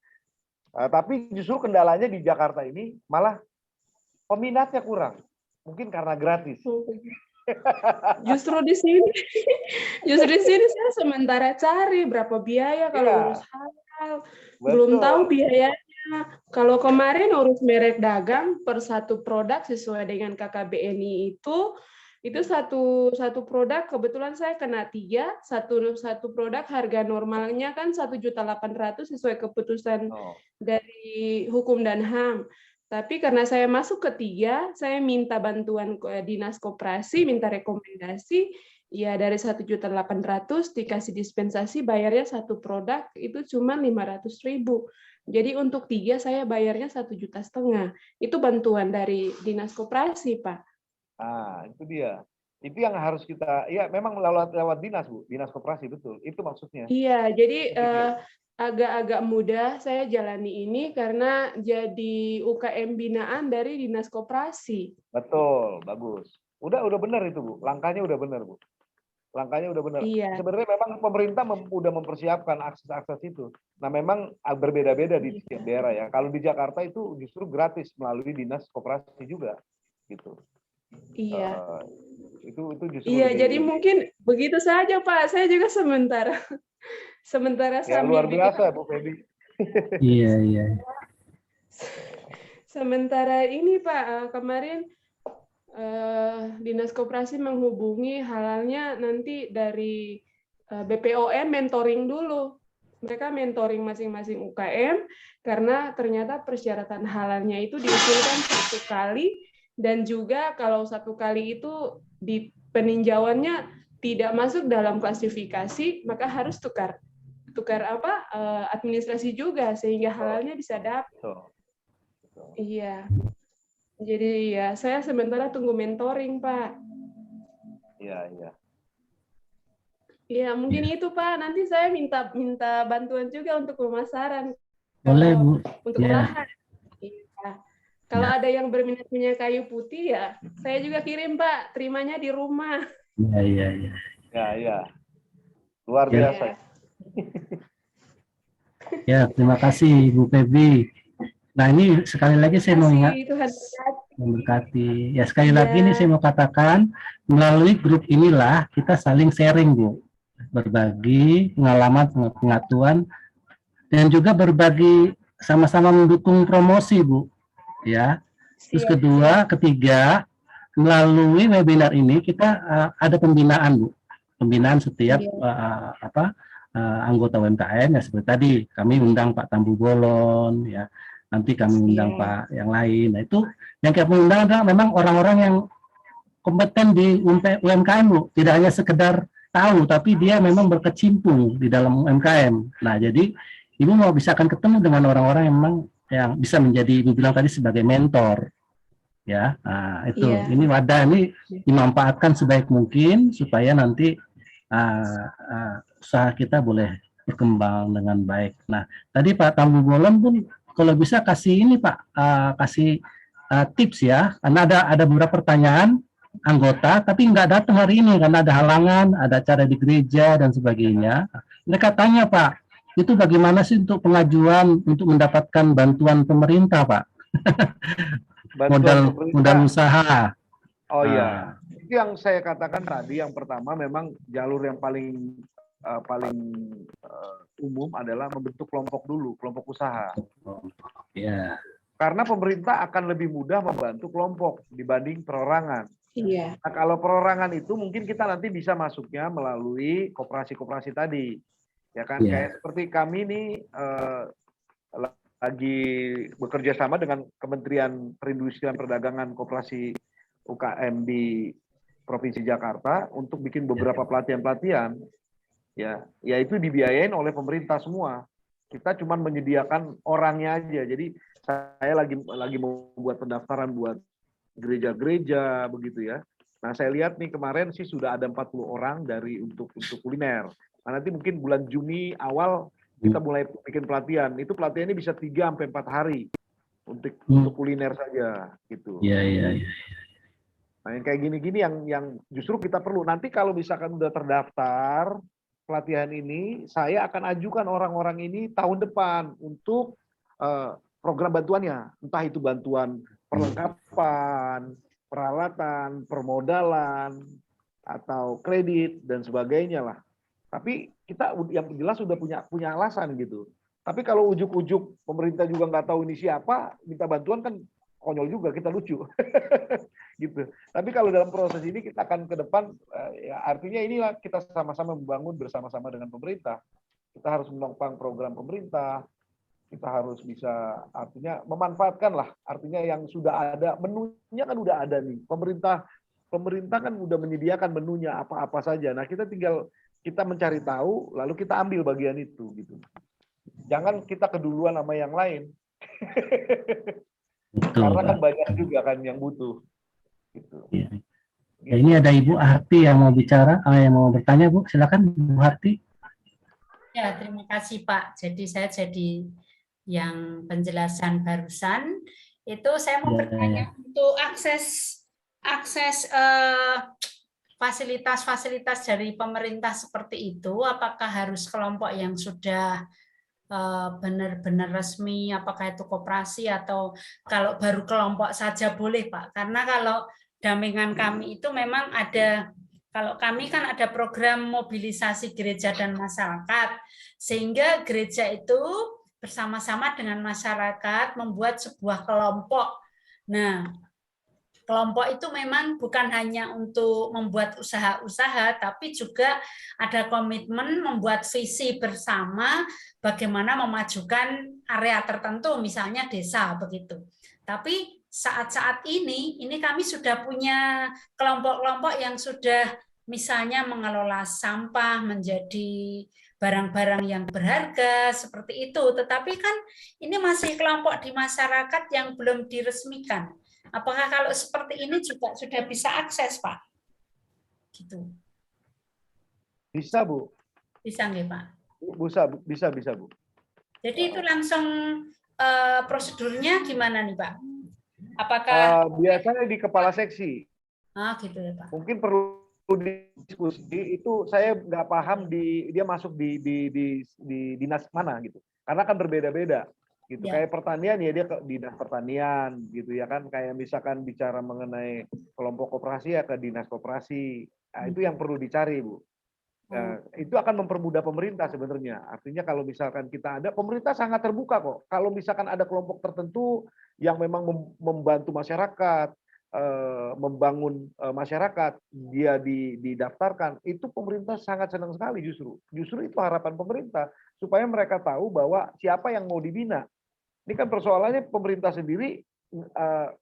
Tapi justru kendalanya di Jakarta ini malah peminatnya kurang. Mungkin karena gratis. Justru di sini saya sementara cari berapa biaya kalau urus halal. Belum tahu biayanya. Kalau kemarin urus merek dagang per satu produk sesuai dengan KKBNI itu satu produk kebetulan saya kena 3, satu produk harga normalnya kan 1.800.000 sesuai keputusan dari hukum dan HAM. Tapi karena saya masuk ke 3, saya minta bantuan dinas koperasi, minta rekomendasi, ya dari 1.800.000 dikasih dispensasi bayarnya satu produk itu cuma 500.000. Jadi untuk 3 saya bayarnya 1,5 juta. Itu bantuan dari dinas koperasi, Pak. Itu dia. Itu yang harus kita, ya memang lewat dinas, Bu. Dinas koperasi, betul. Itu maksudnya. Iya, jadi agak-agak mudah saya jalani ini karena jadi UKM binaan dari dinas koperasi. Betul, bagus. Udah benar itu, Bu. Langkahnya udah benar, Bu. Langkahnya udah benar. Iya. Sebenarnya memang pemerintah udah mempersiapkan akses itu. Nah, memang berbeda-beda di setiap daerah ya. Kalau di Jakarta itu justru gratis melalui dinas koperasi juga, gitu. Iya. Itu justru. Iya, jadi mungkin begitu saja Pak. Saya juga sementara ya, luar biasa Bu Febi. Iya. Sementara ini Pak, kemarin dinas koperasi menghubungi halalnya nanti dari BPOM mentoring dulu. Mereka mentoring masing-masing UKM karena ternyata persyaratan halalnya itu diusulkan 1 kali Dan juga kalau 1 kali itu di peninjauannya tidak masuk dalam klasifikasi, maka harus tukar administrasi juga sehingga halalnya bisa dapat. Iya. Jadi ya saya sementara tunggu mentoring, Pak. Iya. Iya, mungkin itu Pak. Nanti saya minta bantuan juga untuk pemasaran. Boleh, Bu. Untuk lahan. Iya. Kalau ada yang berminat punya kayu putih ya, saya juga kirim Pak. Terimanya di rumah. Iya. Ya. Luar biasa. Ya, terima kasih Bu Febi. Nah, ini sekali lagi saya mau ingat, memberkati. Ya, sekali lagi ini saya mau katakan, melalui grup inilah kita saling sharing, Bu. Berbagi pengalaman, pengetahuan, dan juga berbagi sama-sama mendukung promosi, Bu. Ya. Terus ketiga, melalui webinar ini kita ada pembinaan, Bu. Pembinaan setiap anggota UMKM, ya seperti tadi kami undang Pak Tambu Bolon, ya nanti kami undang Pak yang lain. Nah itu yang kami undang adalah memang orang-orang yang kompeten di UMKM, Bu. Tidak hanya sekedar tahu, tapi dia memang berkecimpung di dalam UMKM. Nah jadi Ibu mau bisa akan ketemu dengan orang-orang yang memang yang bisa menjadi, Ibu bilang tadi, sebagai mentor. Ya, nah, itu ini wadah ini dimanfaatkan sebaik mungkin supaya nanti usaha kita boleh berkembang dengan baik. Nah, tadi Pak Tambu Bolon pun kalau bisa kasih ini Pak, kasih tips ya, karena ada beberapa pertanyaan anggota tapi nggak datang hari ini karena ada halangan, ada acara di gereja dan sebagainya. Mereka tanya Pak, itu bagaimana sih untuk pengajuan untuk mendapatkan bantuan pemerintah Pak? modal usaha. Oh iya, itu yang saya katakan tadi. Yang pertama memang jalur yang paling umum adalah membentuk kelompok dulu, kelompok usaha. Yeah. Karena pemerintah akan lebih mudah membantu kelompok dibanding perorangan. Iya. Nah, kalau perorangan itu mungkin kita nanti bisa masuknya melalui koperasi-koperasi tadi, ya kan? Kayak seperti kami nih lagi bekerja sama dengan Kementerian Perindustrian Perdagangan Koperasi UKM di Provinsi Jakarta untuk bikin beberapa pelatihan-pelatihan, ya itu dibiayain oleh pemerintah semua. Kita cuma menyediakan orangnya aja. Jadi saya lagi mau buat pendaftaran buat gereja-gereja begitu ya. Nah saya lihat nih kemarin sih sudah ada 40 orang untuk kuliner. Nah, nanti mungkin bulan Juni awal kita mulai bikin pelatihan. Itu pelatihannya bisa 3-4 hari untuk kuliner saja gitu. Iya. Nah, yang kayak gini-gini yang justru kita perlu. Nanti kalau misalkan udah terdaftar pelatihan ini, saya akan ajukan orang-orang ini tahun depan untuk program bantuannya. Entah itu bantuan perlengkapan, peralatan, permodalan, atau kredit dan sebagainya lah. Tapi kita yang jelas sudah punya alasan gitu. Tapi kalau ujuk-ujuk pemerintah juga nggak tahu ini siapa, minta bantuan kan konyol juga, kita lucu. Gitu. Tapi kalau dalam proses ini kita akan ke depan, ya artinya inilah kita sama-sama membangun bersama-sama dengan pemerintah. Kita harus menopang program pemerintah, kita harus bisa artinya memanfaatkan lah, artinya yang sudah ada, menunya kan udah ada nih. Pemerintah kan udah menyediakan menunya apa-apa saja. Nah kita tinggal kita mencari tahu, lalu kita ambil bagian itu gitu. Jangan kita keduluan sama yang lain. Betul, karena kan Pak. banyak juga kan yang butuh. Gitu. Ya. Ya, ini ada Ibu Harti yang mau bicara, yang mau bertanya, Bu. Silakan, Bu Harti. Ya, terima kasih Pak. Jadi saya jadi yang penjelasan barusan itu saya mau bertanya untuk akses fasilitas-fasilitas dari pemerintah seperti itu, apakah harus kelompok yang sudah benar-benar resmi, apakah itu koperasi atau kalau baru kelompok saja boleh Pak? Karena kalau dampingan kami itu memang ada, kalau kami kan ada program mobilisasi gereja dan masyarakat, sehingga gereja itu bersama-sama dengan masyarakat membuat sebuah kelompok. Nah, kelompok itu memang bukan hanya untuk membuat usaha-usaha, tapi juga ada komitmen membuat visi bersama bagaimana memajukan area tertentu, misalnya desa begitu. Tapi saat-saat ini kami sudah punya kelompok-kelompok yang sudah misalnya mengelola sampah menjadi barang-barang yang berharga seperti itu. Tetapi kan ini masih kelompok di masyarakat yang belum diresmikan. Apakah kalau seperti ini juga sudah bisa akses, Pak? Gitu. Bisa, Bu. Bisa nggak, Pak? Bisa, Bu. Jadi itu langsung prosedurnya gimana nih, Pak? Apakah biasanya di kepala seksi. gitu ya, Pak. Mungkin perlu diskusi, itu saya nggak paham dia masuk di dinas mana gitu. Karena kan berbeda-beda gitu. Ya. Kayak pertanian ya dia ke dinas pertanian gitu ya kan. Kayak misalkan bicara mengenai kelompok koperasi ya ke dinas koperasi. Nah, itu yang perlu dicari, Bu. Itu akan mempermudah pemerintah sebenarnya. Artinya kalau misalkan kita ada, pemerintah sangat terbuka kok. Kalau misalkan ada kelompok tertentu yang memang membantu masyarakat, membangun masyarakat, dia didaftarkan, itu pemerintah sangat senang sekali justru. Justru itu harapan pemerintah, supaya mereka tahu bahwa siapa yang mau dibina. Ini kan persoalannya pemerintah sendiri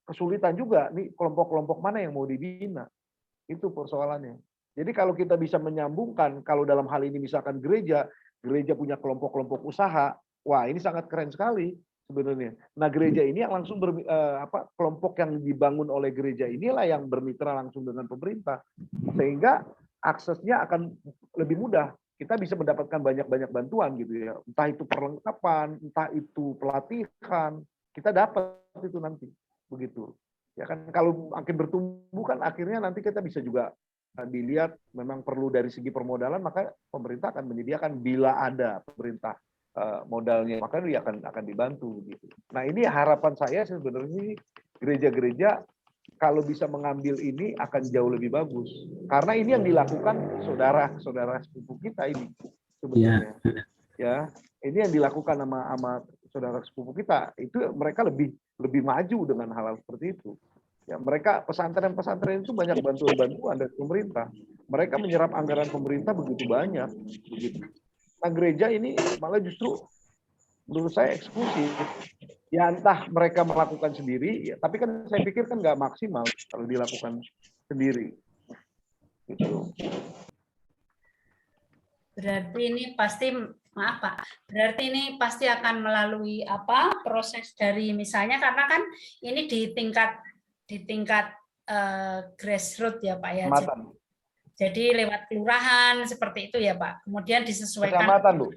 kesulitan juga, nih kelompok-kelompok mana yang mau dibina. Itu persoalannya. Jadi kalau kita bisa menyambungkan, kalau dalam hal ini misalkan gereja punya kelompok-kelompok usaha, wah ini sangat keren sekali sebenarnya. Nah gereja ini yang langsung kelompok yang dibangun oleh gereja inilah yang bermitra langsung dengan pemerintah, sehingga aksesnya akan lebih mudah. Kita bisa mendapatkan banyak bantuan gitu ya, entah itu perlengkapan, entah itu pelatihan, kita dapat itu nanti begitu. Ya kan kalau makin bertumbuh kan akhirnya nanti kita bisa juga dilihat memang perlu dari segi permodalan, maka pemerintah akan menyediakan bila ada pemerintah modalnya, maka dia akan dibantu gitu. Nah ini harapan saya sebenarnya gereja-gereja kalau bisa mengambil ini akan jauh lebih bagus, karena ini yang dilakukan saudara sepupu kita ini sebenarnya. Ya ini yang dilakukan sama saudara sepupu kita, itu mereka lebih maju dengan hal-hal seperti itu. Ya, mereka pesantren-pesantren itu banyak bantuan-bantuan dari pemerintah. Mereka menyerap anggaran pemerintah begitu banyak. Begitu. Nah, gereja ini malah justru menurut saya eksklusif. Ya entah mereka melakukan sendiri, ya, tapi kan saya pikir kan nggak maksimal kalau dilakukan sendiri. Gitu. Berarti ini pasti, maaf Pak, berarti ini pasti akan melalui proses dari misalnya, karena kan ini di tingkat grassroots ya Pak ya. Jadi lewat kelurahan seperti itu ya Pak. Kemudian disesuaikan. Kecamatan Bu.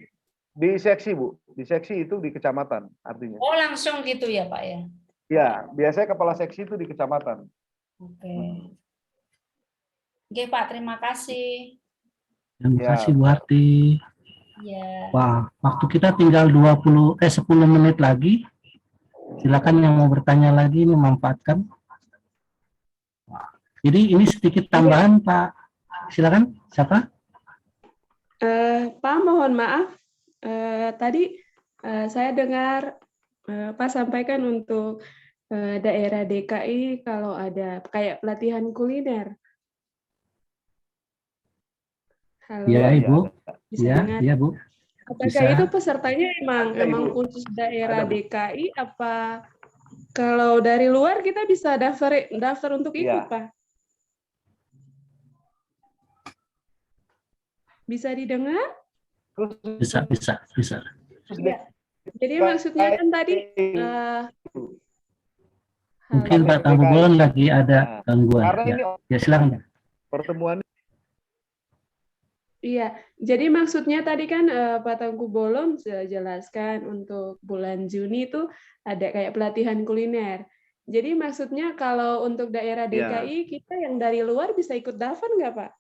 Di seksi Bu. Di seksi itu di kecamatan artinya. Oh langsung gitu ya Pak ya. Ya, biasanya kepala seksi itu di kecamatan. Oke. Oke Pak, terima kasih. Terima kasih Bu Harti. Ya. Wah, waktu kita tinggal 10 menit lagi. Silakan yang mau bertanya lagi, ini memanfaatkan. Jadi ini sedikit tambahan Pak. Silakan, siapa? Pak, mohon maaf. Tadi saya dengar Pak sampaikan untuk daerah DKI kalau ada kayak pelatihan kuliner. Halo. Ya, Ibu. Ya, Bu. Apakah Bisa. itu pesertanya emang khusus daerah DKI apa kalau dari luar kita bisa daftar untuk ikut, Pak? Bisa didengar? Bisa. Ya. Jadi maksudnya kan tadi mungkin Pak Tangguh Bolon lagi ada gangguan. Ya, silakan. Pertemuan. Iya, jadi maksudnya tadi kan Pak Tangguh Bolon sudah jelaskan untuk bulan Juni itu ada kayak pelatihan kuliner. Jadi maksudnya kalau untuk daerah DKI kita yang dari luar bisa ikut daftar nggak Pak?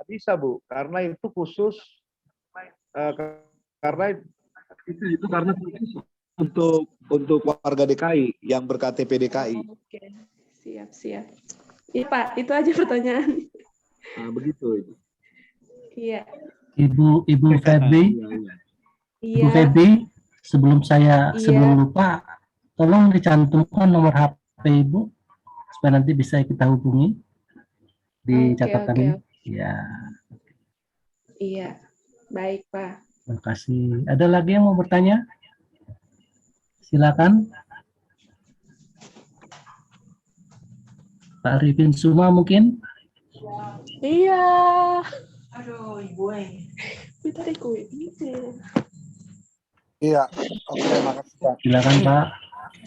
Bisa Bu, karena itu khusus karena itu karena khusus untuk warga DKI yang berKTP DKI. Oke, siap. Iya Pak, itu aja pertanyaan. Nah, begitu. Iya. Ibu Feby. Iya. Ibu Feby, sebelum lupa, tolong dicantumkan nomor HP Ibu supaya nanti bisa kita hubungi di catatan ini. Ya. Iya, baik Pak. Terima kasih. Ada lagi yang mau bertanya? silakan. Pak Arifin Suma mungkin? Iya. Aduh, ibu. Bentar ibu. Iya, oke, makasih Pak. Silakan Pak.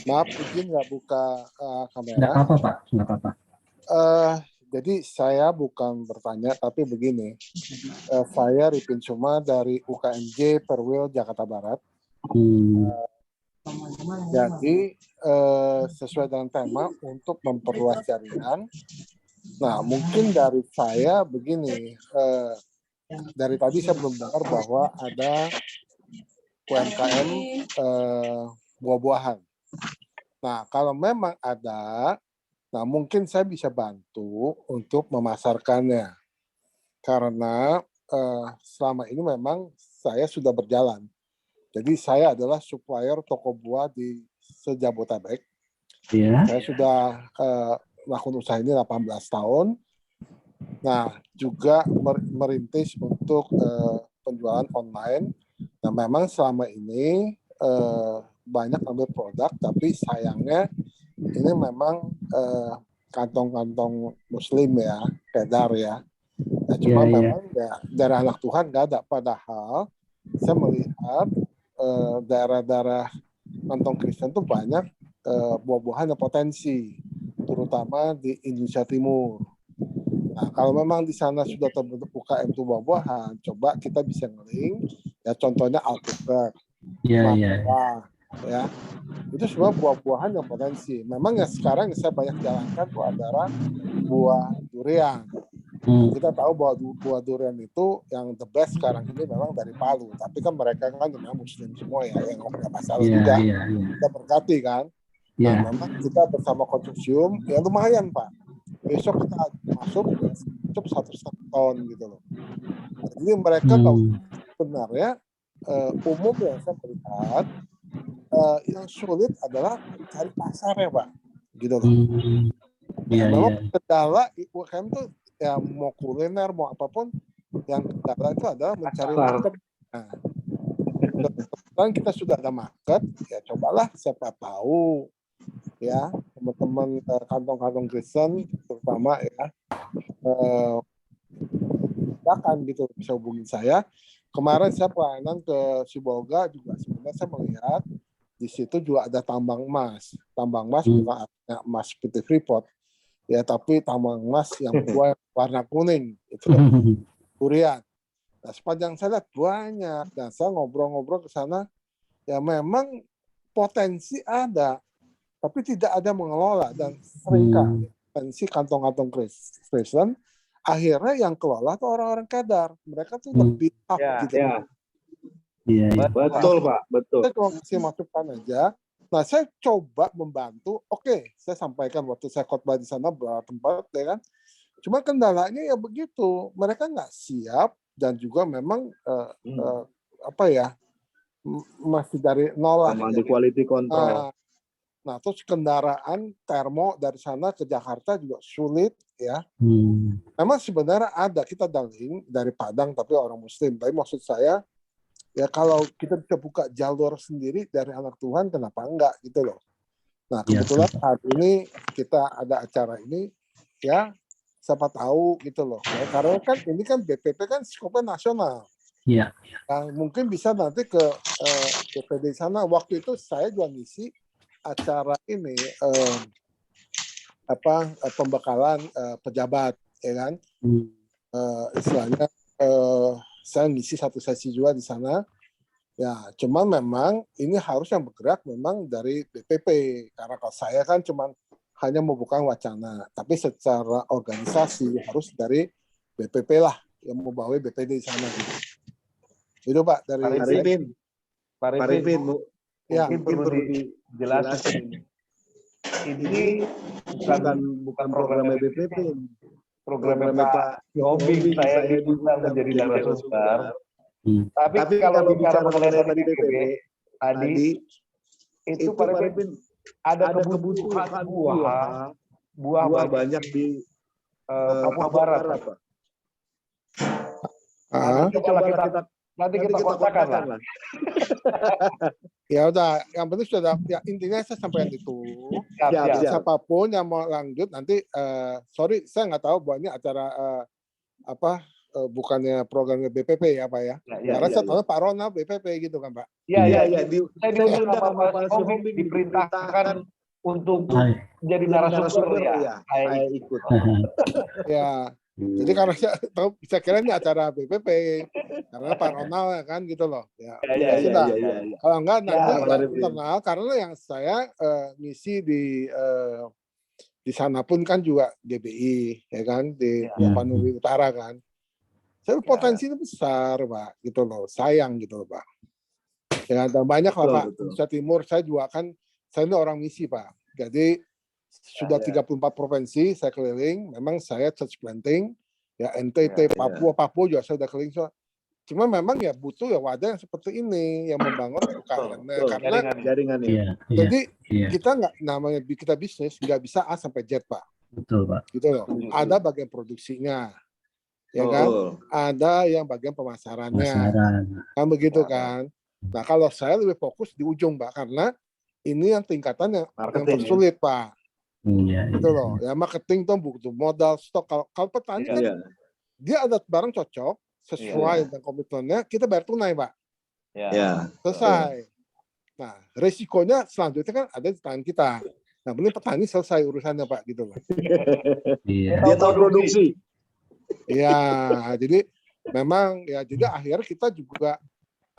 Maaf, izin nggak buka Nggak kamera. apa-apa Pak, nggak apa-apa. Jadi saya bukan bertanya, tapi begini. Saya Ripin Suma dari UKMJ Perwil Jakarta Barat. Jadi sesuai dengan tema untuk memperluas jaringan. Nah, mungkin dari saya begini. Dari tadi saya belum dengar bahwa ada UMKM buah-buahan. Nah, kalau memang ada, nah mungkin saya bisa bantu untuk memasarkannya. Karena selama ini memang saya sudah berjalan. Jadi saya adalah supplier toko buah di se-Jabodetabek. Iya. Saya sudah melakukan usaha ini 18 tahun. Nah, juga merintis untuk penjualan online. Nah, memang selama ini banyak ambil produk, tapi sayangnya ini memang kantong-kantong muslim ya, pedar ya. Nah, cuma memang ya, dari anak Tuhan nggak ada. Padahal saya melihat daerah-daerah kantong Kristen itu banyak buah-buahan yang potensi, terutama di Indonesia Timur. Nah, kalau memang di sana sudah terbentuk UKM itu buah-buahan, coba kita bisa nge-link, ya contohnya alpukat, ya, itu semua buah-buahan yang potensi. Memang ya sekarang saya banyak jalankan itu adalah buah durian. Kita tahu bahwa buah durian itu yang the best sekarang ini memang dari Palu, tapi kan mereka kan memang muslim semua ya, yang nggak masalah juga. Kita berkati kan. Nah, memang kita bersama konsorsium ya lumayan Pak. Besok kita masuk 1,5 ton gitu loh. Jadi mereka tahu sebenarnya umum yang saya melihat yang sulit adalah mencari pasar ya Pak, gitu loh. Memang kendala UMKM itu ya mau kuliner mau apapun, yang kendala itu adalah mencari market. Nah, kebetulan kita sudah ada market, ya cobalah siapa tahu ya teman-teman kantong-kantong Kristen terutama ya silakan gitu bisa hubungin saya. Kemarin saya pelayanan ke Sibolga juga sebenarnya saya melihat di situ juga ada tambang emas. Tambang emas bukan artinya emas seperti Freeport ya, tapi tambang emas yang buah warna kuning itu durian. Nah, sepanjang saya lihat banyak dan saya ngobrol-ngobrol ke sana ya memang potensi ada. Tapi tidak ada mengelola dan seringkali potensi kantong-kantong Kristen akhirnya yang kelola tuh orang-orang kadar. Mereka tuh lebih up gitu. Iya. Betul Pak, betul. Saya cuma kasih masukan aja. Nah, saya coba membantu. Oke, saya sampaikan waktu saya khotbah di sana beberapa tempat, ya kan. Cuma kendalanya ya begitu. Mereka nggak siap dan juga memang masih dari nol lah. Di quality control. Nah, terus kendaraan termo dari sana ke Jakarta juga sulit ya. Memang sebenarnya ada, kita daling dari Padang tapi orang Muslim. Tapi maksud saya ya kalau kita bisa buka jalur sendiri dari anak Tuhan, kenapa enggak gitu loh. Nah, kebetulan hari ini kita ada acara ini ya, siapa tahu gitu loh. Ya, karena kan ini kan BPP kan skopnya nasional. Iya. Nah, mungkin bisa nanti ke BPD sana. Waktu itu saya juga ngisi acara ini pembekalan pejabat ya kan, istilahnya saya ngisi satu sesi juga di sana ya. Cuma memang ini harus yang bergerak memang dari BPP, karena kalau saya kan cuma hanya membuka wacana, tapi secara organisasi harus dari BPP lah yang membawa BPD di sana gitu. Itu Pak dari Pak Arifin, mungkin perlu dijelaskan. Ini bukan program BPP, program Pak Hobi. Saya diundang menjadi narasumber. Tapi kalau bicara mengenai tadi BPP, tadi itu Pak Arifin ada kebutuhan buah banyak di Papua Barat. Nanti kita kotakan lah. Ya udah, yang penting sudah ya intinya saya sampaikan itu. Siap, Ya, siap. siapapun yang mau lanjut nanti sorry saya nggak tahu bahwa ini acara bukannya programnya BPP ya Pak ya. Karena saya tahu Pak Ronald BPP gitu kan Pak. Iya. Iya, Saya diundang sama Pak Komik, diperintahkan untuk jadi narasumber ya. Saya ikut. Ya. Jadi karena saya kira ini acara BPP karena Pak Ronald ya kan gitu loh. Ya, sudah. Kalau enggak nanti internal karena yang saya misi di sana pun kan juga GBI ya kan di Tapanuli Utara kan. Saya potensi itu besar Pak gitu loh. Sayang gitu loh Pak. Ya dan banyak lah Pak. Indonesia Timur saya juga kan saya ini orang misi Pak. Jadi sudah 34 provinsi saya keliling, memang saya church planting, ya NTT, Papua juga saya sudah keliling. Cuma memang ya butuh ya wadah yang seperti ini yang membangun UKM. Karena jaringan jadi kita nggak namanya kita bisnis nggak bisa A sampai Z Pak. Betul Pak. Gitu loh. Ada bagian produksinya, ya kan? Ada yang bagian pemasarannya, kan begitu kan? Nah kalau saya lebih fokus di ujung Pak, karena ini yang tingkatan yang tersulit Pak. Gitu loh, ya marketing tuh butuh modal, stok. Kalau petani kan dia ada barang cocok sesuai dengan komitmennya, kita bayar tunai Pak. Selesai. Nah resikonya selanjutnya kan ada di tangan kita. Nah benar petani selesai urusannya Pak gitu loh. Dia tahu produksi. Ya jadi memang ya jadi akhirnya kita juga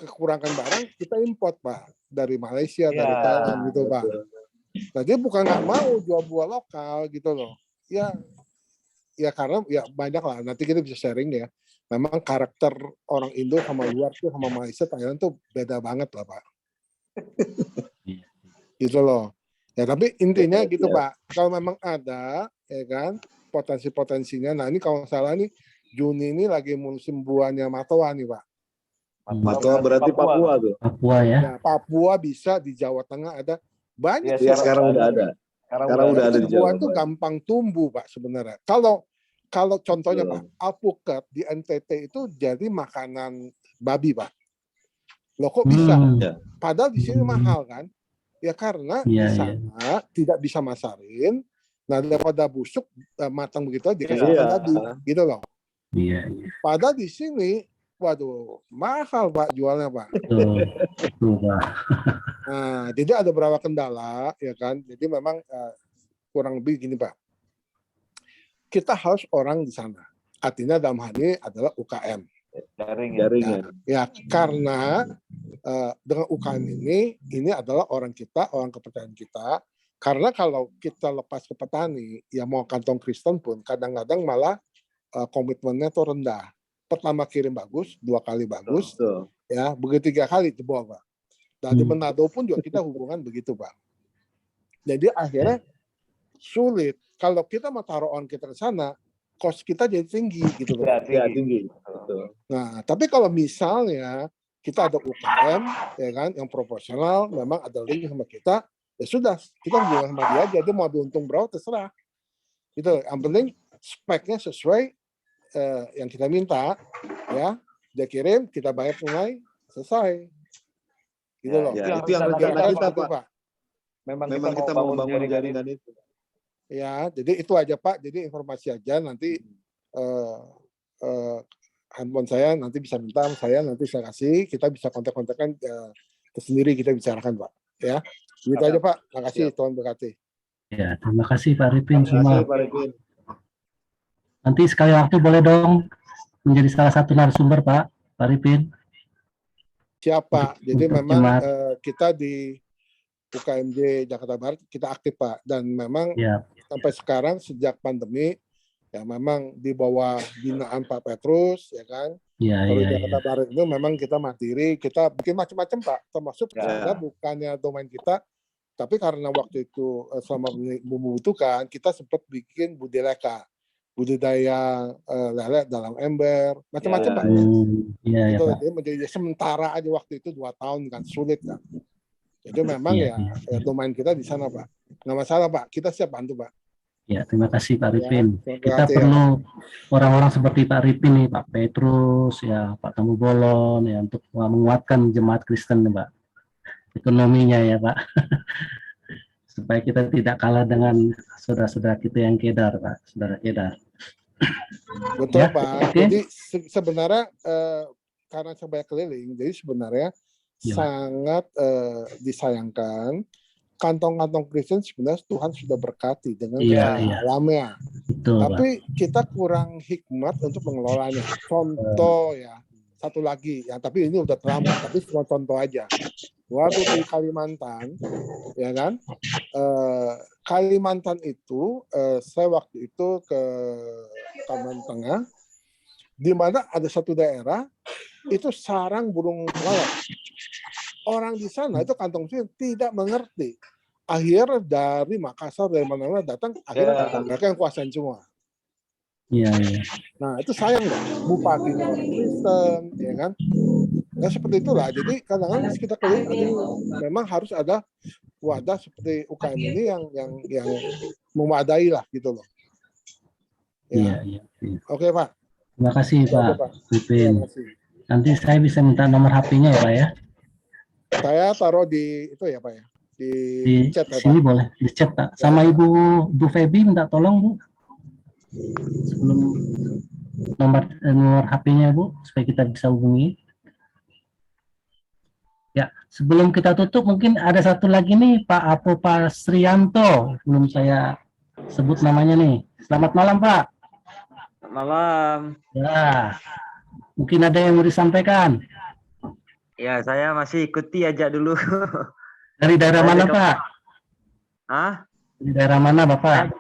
kekurangan barang kita import Pak dari Malaysia, dari Thailand gitu Pak. Nah dia bukan nggak mau jual buah lokal gitu loh. Ya karena ya banyak lah. Nanti kita bisa sharing ya. Memang karakter orang Indo sama luar tuh sama Malaysia, Thailand tuh beda banget lah Pak. Gitu loh. Ya tapi intinya gitu Pak. Kalau memang ada ya kan potensi-potensinya. Nah ini kalau salah nih Juni ini lagi musim buahnya matoa nih Pak. Matoa berarti Papua tuh. Papua ya. Nah, Papua bisa di Jawa Tengah ada banyak. Ya, sekarang udah ada. Sekarang udah ada di Jawa. Buah itu gampang tumbuh Pak sebenarnya. Kalau contohnya Pak, alpukat di NTT itu jadi makanan babi Pak. Loh kok bisa? Padahal di sini mahal kan? Ya karena di sana tidak bisa masarin. Nah daripada busuk matang begitu dikasih makan tadi, gitu loh. Padahal di sini, waduh mahal Pak jualnya Pak. Nah jadi ada beberapa kendala ya kan. Jadi memang kurang lebih gini Pak. Kita harus orang di sana. Artinya dalam hal ini adalah UKM. Jaringan. Ya karena dengan UKM ini adalah orang kita, orang kepercayaan kita. Karena kalau kita lepas ke petani, ya mau kantong Kristen pun kadang-kadang malah komitmennya tuh rendah. Pertama kirim bagus, 2 kali bagus, ya begitu 3 kali jebol Pak. Dan di Manado pun juga kita hubungan begitu Pak. Jadi akhirnya sulit. Kalau kita mau taruh on kita ke sana, cost kita jadi tinggi gitu loh. Ya, tinggi. Betul. Nah, tapi kalau misalnya kita ada UKM ya kan yang profesional, memang ada link sama kita, ya sudah, kita hubungan sama dia aja, dia mau untung berapa terserah. Gitu. Yang penting speknya sesuai yang kita minta, ya dia kirim, kita bayar tunai, selesai. Gitu loh. Ya, itu yang rencana kita Pak. Memang kita mau bangun jaringan itu. Ya, jadi itu aja Pak. Jadi informasi aja nanti handphone saya nanti bisa minta saya nanti saya kasih, kita bisa kontak-kontakkan sendiri kita bicarakan Pak. Ya, gitu aja Pak. Terima kasih Tuhan berkati. Ya, terima kasih Pak Ripin semua. Nanti sekali waktu boleh dong menjadi salah satu narasumber Pak Ripin. Siapa? Jadi memang kita di UKMJ Jakarta Barat kita aktif Pak, dan memang sampai sekarang sejak pandemi ya memang di bawah binaan Pak Petrus ya kan. Kalau Jakarta Barat itu memang kita mandiri, kita bikin macam-macam Pak, termasuk bukannya domain kita, tapi karena waktu itu selama membutuhkan kita sempat bikin budidaya lele dalam ember, macam-macam Pak. Itu menjadi sementara aja waktu itu 2 tahun kan, sulit kan. Jadi memang ya domain kita di sana Pak. Nggak masalah Pak, kita siap bantu Pak. Ya, terima kasih Pak Ripin. Kita perlu orang-orang seperti Pak Ripin nih, Pak Petrus, ya Pak Tamu Bolon, ya untuk menguatkan jemaat Kristen nih Pak. ekonominya ya Pak. Supaya kita tidak kalah dengan saudara-saudara kita yang kedar Pak, saudara kedar. Betul Ya, Pak. oke. Jadi sebenarnya karena saya banyak keliling, jadi sebenarnya Ya. sangat disayangkan kantong-kantong Kristen sebenarnya Tuhan sudah berkati dengan Iya, kekayaan iya. alamnya. Betul Pak. Tapi kita kurang hikmat untuk mengelolanya. Contoh ya, satu lagi, ya tapi ini udah terlambat, tapi cuma contoh aja. Waktu di Kalimantan, ya kan, Kalimantan itu, saya waktu itu ke Kalimantan Tengah, di mana ada satu daerah itu sarang burung walet. Orang di sana itu kantong Kristen tidak mengerti. Akhir dari Makassar, dari mana-mana datang, akhirnya mereka yang kuasain semua. Iya, iya. Nah, itu sayang dong. Bupatinya orang Kristen, ya kan? Nah, seperti itulah. Jadi kadang-kadang kita keliling, memang harus ada wadah seperti UKM ini yang memadai lah gitu loh. Iya, iya. Iya. Oke, Pak. Terima kasih Oke, Pak Pak. Pipin. Terima kasih. Nanti saya bisa minta nomor HP-nya ya Pak ya. Saya taruh di itu ya, Pak ya. Di chat ya, Sini Pak. boleh di chat Pak. Sama Bu Feby minta tolong Bu. Sebelum nomor HP-nya Bu supaya kita bisa hubungi. Ya, sebelum kita tutup mungkin ada satu lagi nih Pak Apo Pasrianto, belum saya sebut namanya nih. Selamat malam Pak. Malam. Ya, mungkin ada yang mau disampaikan. Ya, saya masih ikuti aja dulu. Dari daerah mana Pak? Hah? Dari daerah mana Bapak?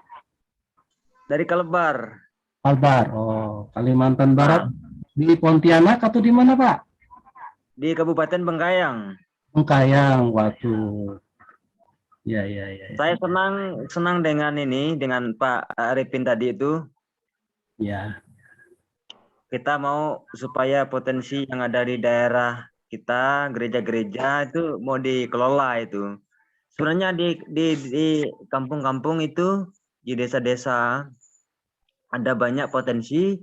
Dari Kalebar. Kalbar. Oh, Kalimantan Barat. Di Pontianak atau di mana Pak? Di Kabupaten Bengkayang. Bengkayang. Waduh. Ya, ya, ya. Saya senang dengan ini, dengan Pak Arifin tadi itu. Ya. Kita mau supaya potensi yang ada di daerah kita, gereja-gereja itu mau dikelola itu. Sebenarnya di kampung-kampung itu, di desa-desa ada banyak potensi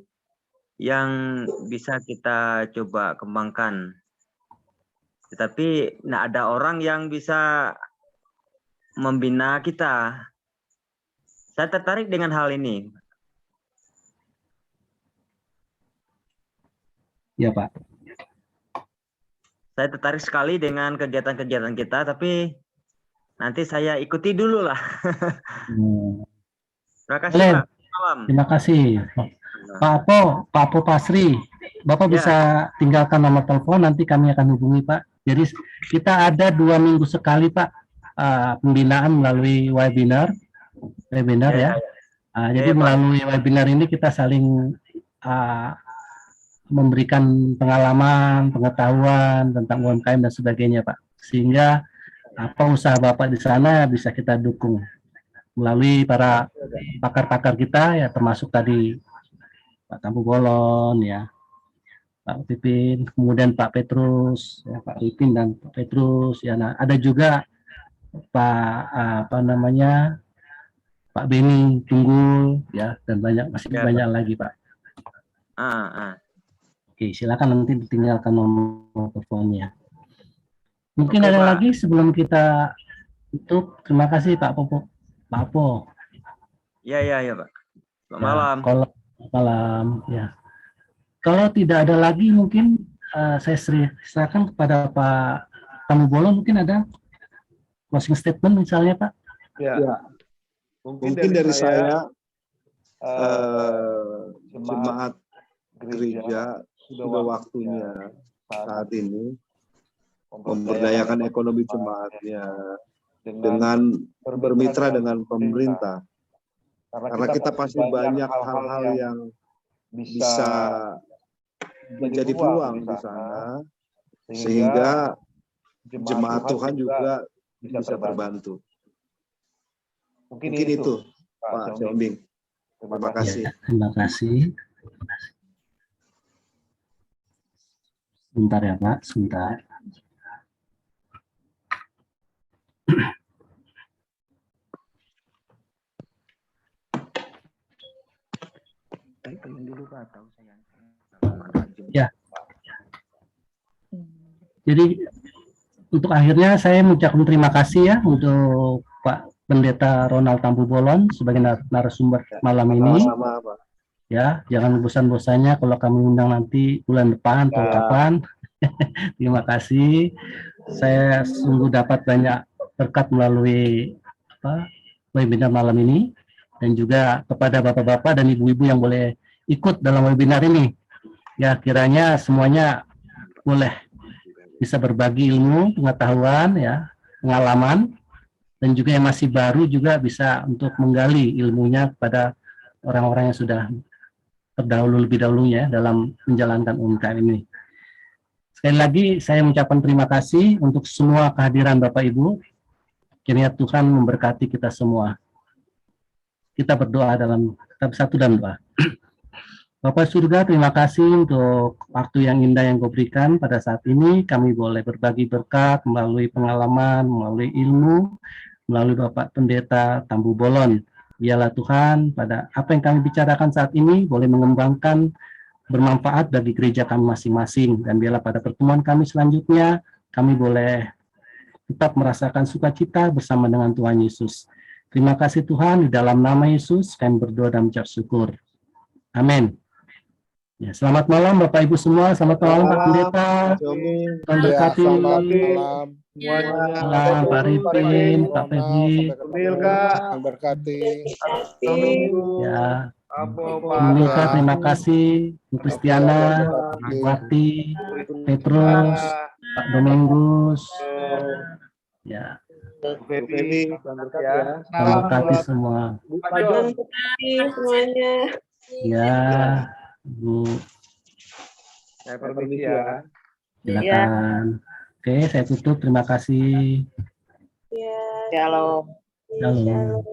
yang bisa kita coba kembangkan. Tetapi nah ada orang yang bisa membina kita. Saya tertarik dengan hal ini. Ya Pak. Saya tertarik sekali dengan kegiatan-kegiatan kita, tapi nanti saya ikuti dulu lah. Terima kasih Boleh. Pak. Malam. Terima kasih. Pak Apo Pasri, Bapak bisa tinggalkan nomor telepon, nanti kami akan hubungi Pak. Jadi kita ada 2 minggu sekali Pak pembinaan melalui webinar ya. Jadi melalui webinar ini kita saling memberikan pengalaman, pengetahuan tentang UMKM dan sebagainya Pak. Sehingga apa usaha Bapak di sana bisa kita dukung melalui para pakar-pakar kita ya, termasuk tadi Pak Tampu Bolon ya, Pak Pipin, kemudian Pak Petrus, ya, Pak Pipin dan Pak Petrus ya. Nah, ada juga Pak Pak Beni Tunggul ya, dan masih banyak lagi Pak. Oke, silakan nanti ditinggalkan nomor teleponnya. Mungkin ada lagi sebelum kita tutup. Terima kasih Pak Apo. Ya Pak. Selamat malam. Malam ya. Kalau tidak ada lagi mungkin saya serahkan kepada Pak Tamu Bolon, mungkin ada closing statement misalnya Pak. Ya. Mungkin dari saya jemaat gereja sudah waktunya saat ini memberdayakan ekonomi jemaatnya dengan bermitra dengan pemerintah. Karena kita pasti banyak hal-hal yang bisa menjadi peluang di sana, sehingga jemaat Tuhan juga bisa terbantu. Mungkin itu, Pak Siombing. Terima kasih. Ya, terima kasih. Sebentar ya Pak, sebentar. Ya. Jadi untuk akhirnya saya mengucapkan terima kasih ya untuk Pak Pendeta Ronald Tambu Bolon sebagai narasumber malam ini. Sama-sama, Pak. Ya, jangan bosan-bosannya kalau kami undang nanti bulan depan atau kapan. Terima kasih. Saya sungguh dapat banyak berkat melalui webinar malam ini, dan juga kepada bapak-bapak dan ibu-ibu yang boleh ikut dalam webinar ini. Ya, kiranya semuanya boleh bisa berbagi ilmu, pengetahuan, ya, pengalaman, dan juga yang masih baru juga bisa untuk menggali ilmunya kepada orang-orang yang sudah terdahulu lebih dahulunya dalam menjalankan UMKM ini. Sekali lagi saya mengucapkan terima kasih untuk semua kehadiran Bapak Ibu. Kiranya Tuhan memberkati kita semua. Kita berdoa dalam satu dan doa. Bapak surga, terima kasih untuk waktu yang indah yang Kau berikan pada saat ini. Kami boleh berbagi berkat melalui pengalaman, melalui ilmu, melalui Bapak Pendeta Tambu Bolon. Biarlah Tuhan, pada apa yang kami bicarakan saat ini boleh mengembangkan, bermanfaat bagi gereja kami masing-masing. Dan biarlah pada pertemuan kami selanjutnya, kami boleh tetap merasakan sukacita bersama dengan Tuhan Yesus. Terima kasih Tuhan, di dalam nama Yesus kami berdoa dan mengucap syukur. Amin. Ya, selamat malam Bapak Ibu semua, selamat malam Pak Pendeta. Tuhan berkati. Selamat malam semuanya. Malam Pak Ripin, Pak Febri. Tuhan berkati. Ya, Pak Milka, terima kasih. Bu Kristiana, Bu Wati, Petrus, Pak Domingus. Ya, Feby, Tuhan berkati semua. Tuhan berkati semuanya. Ya, Bu. Saya permisi ya. Silakan. Oke, saya tutup. Terima kasih. Ya. Shalom. Shalom.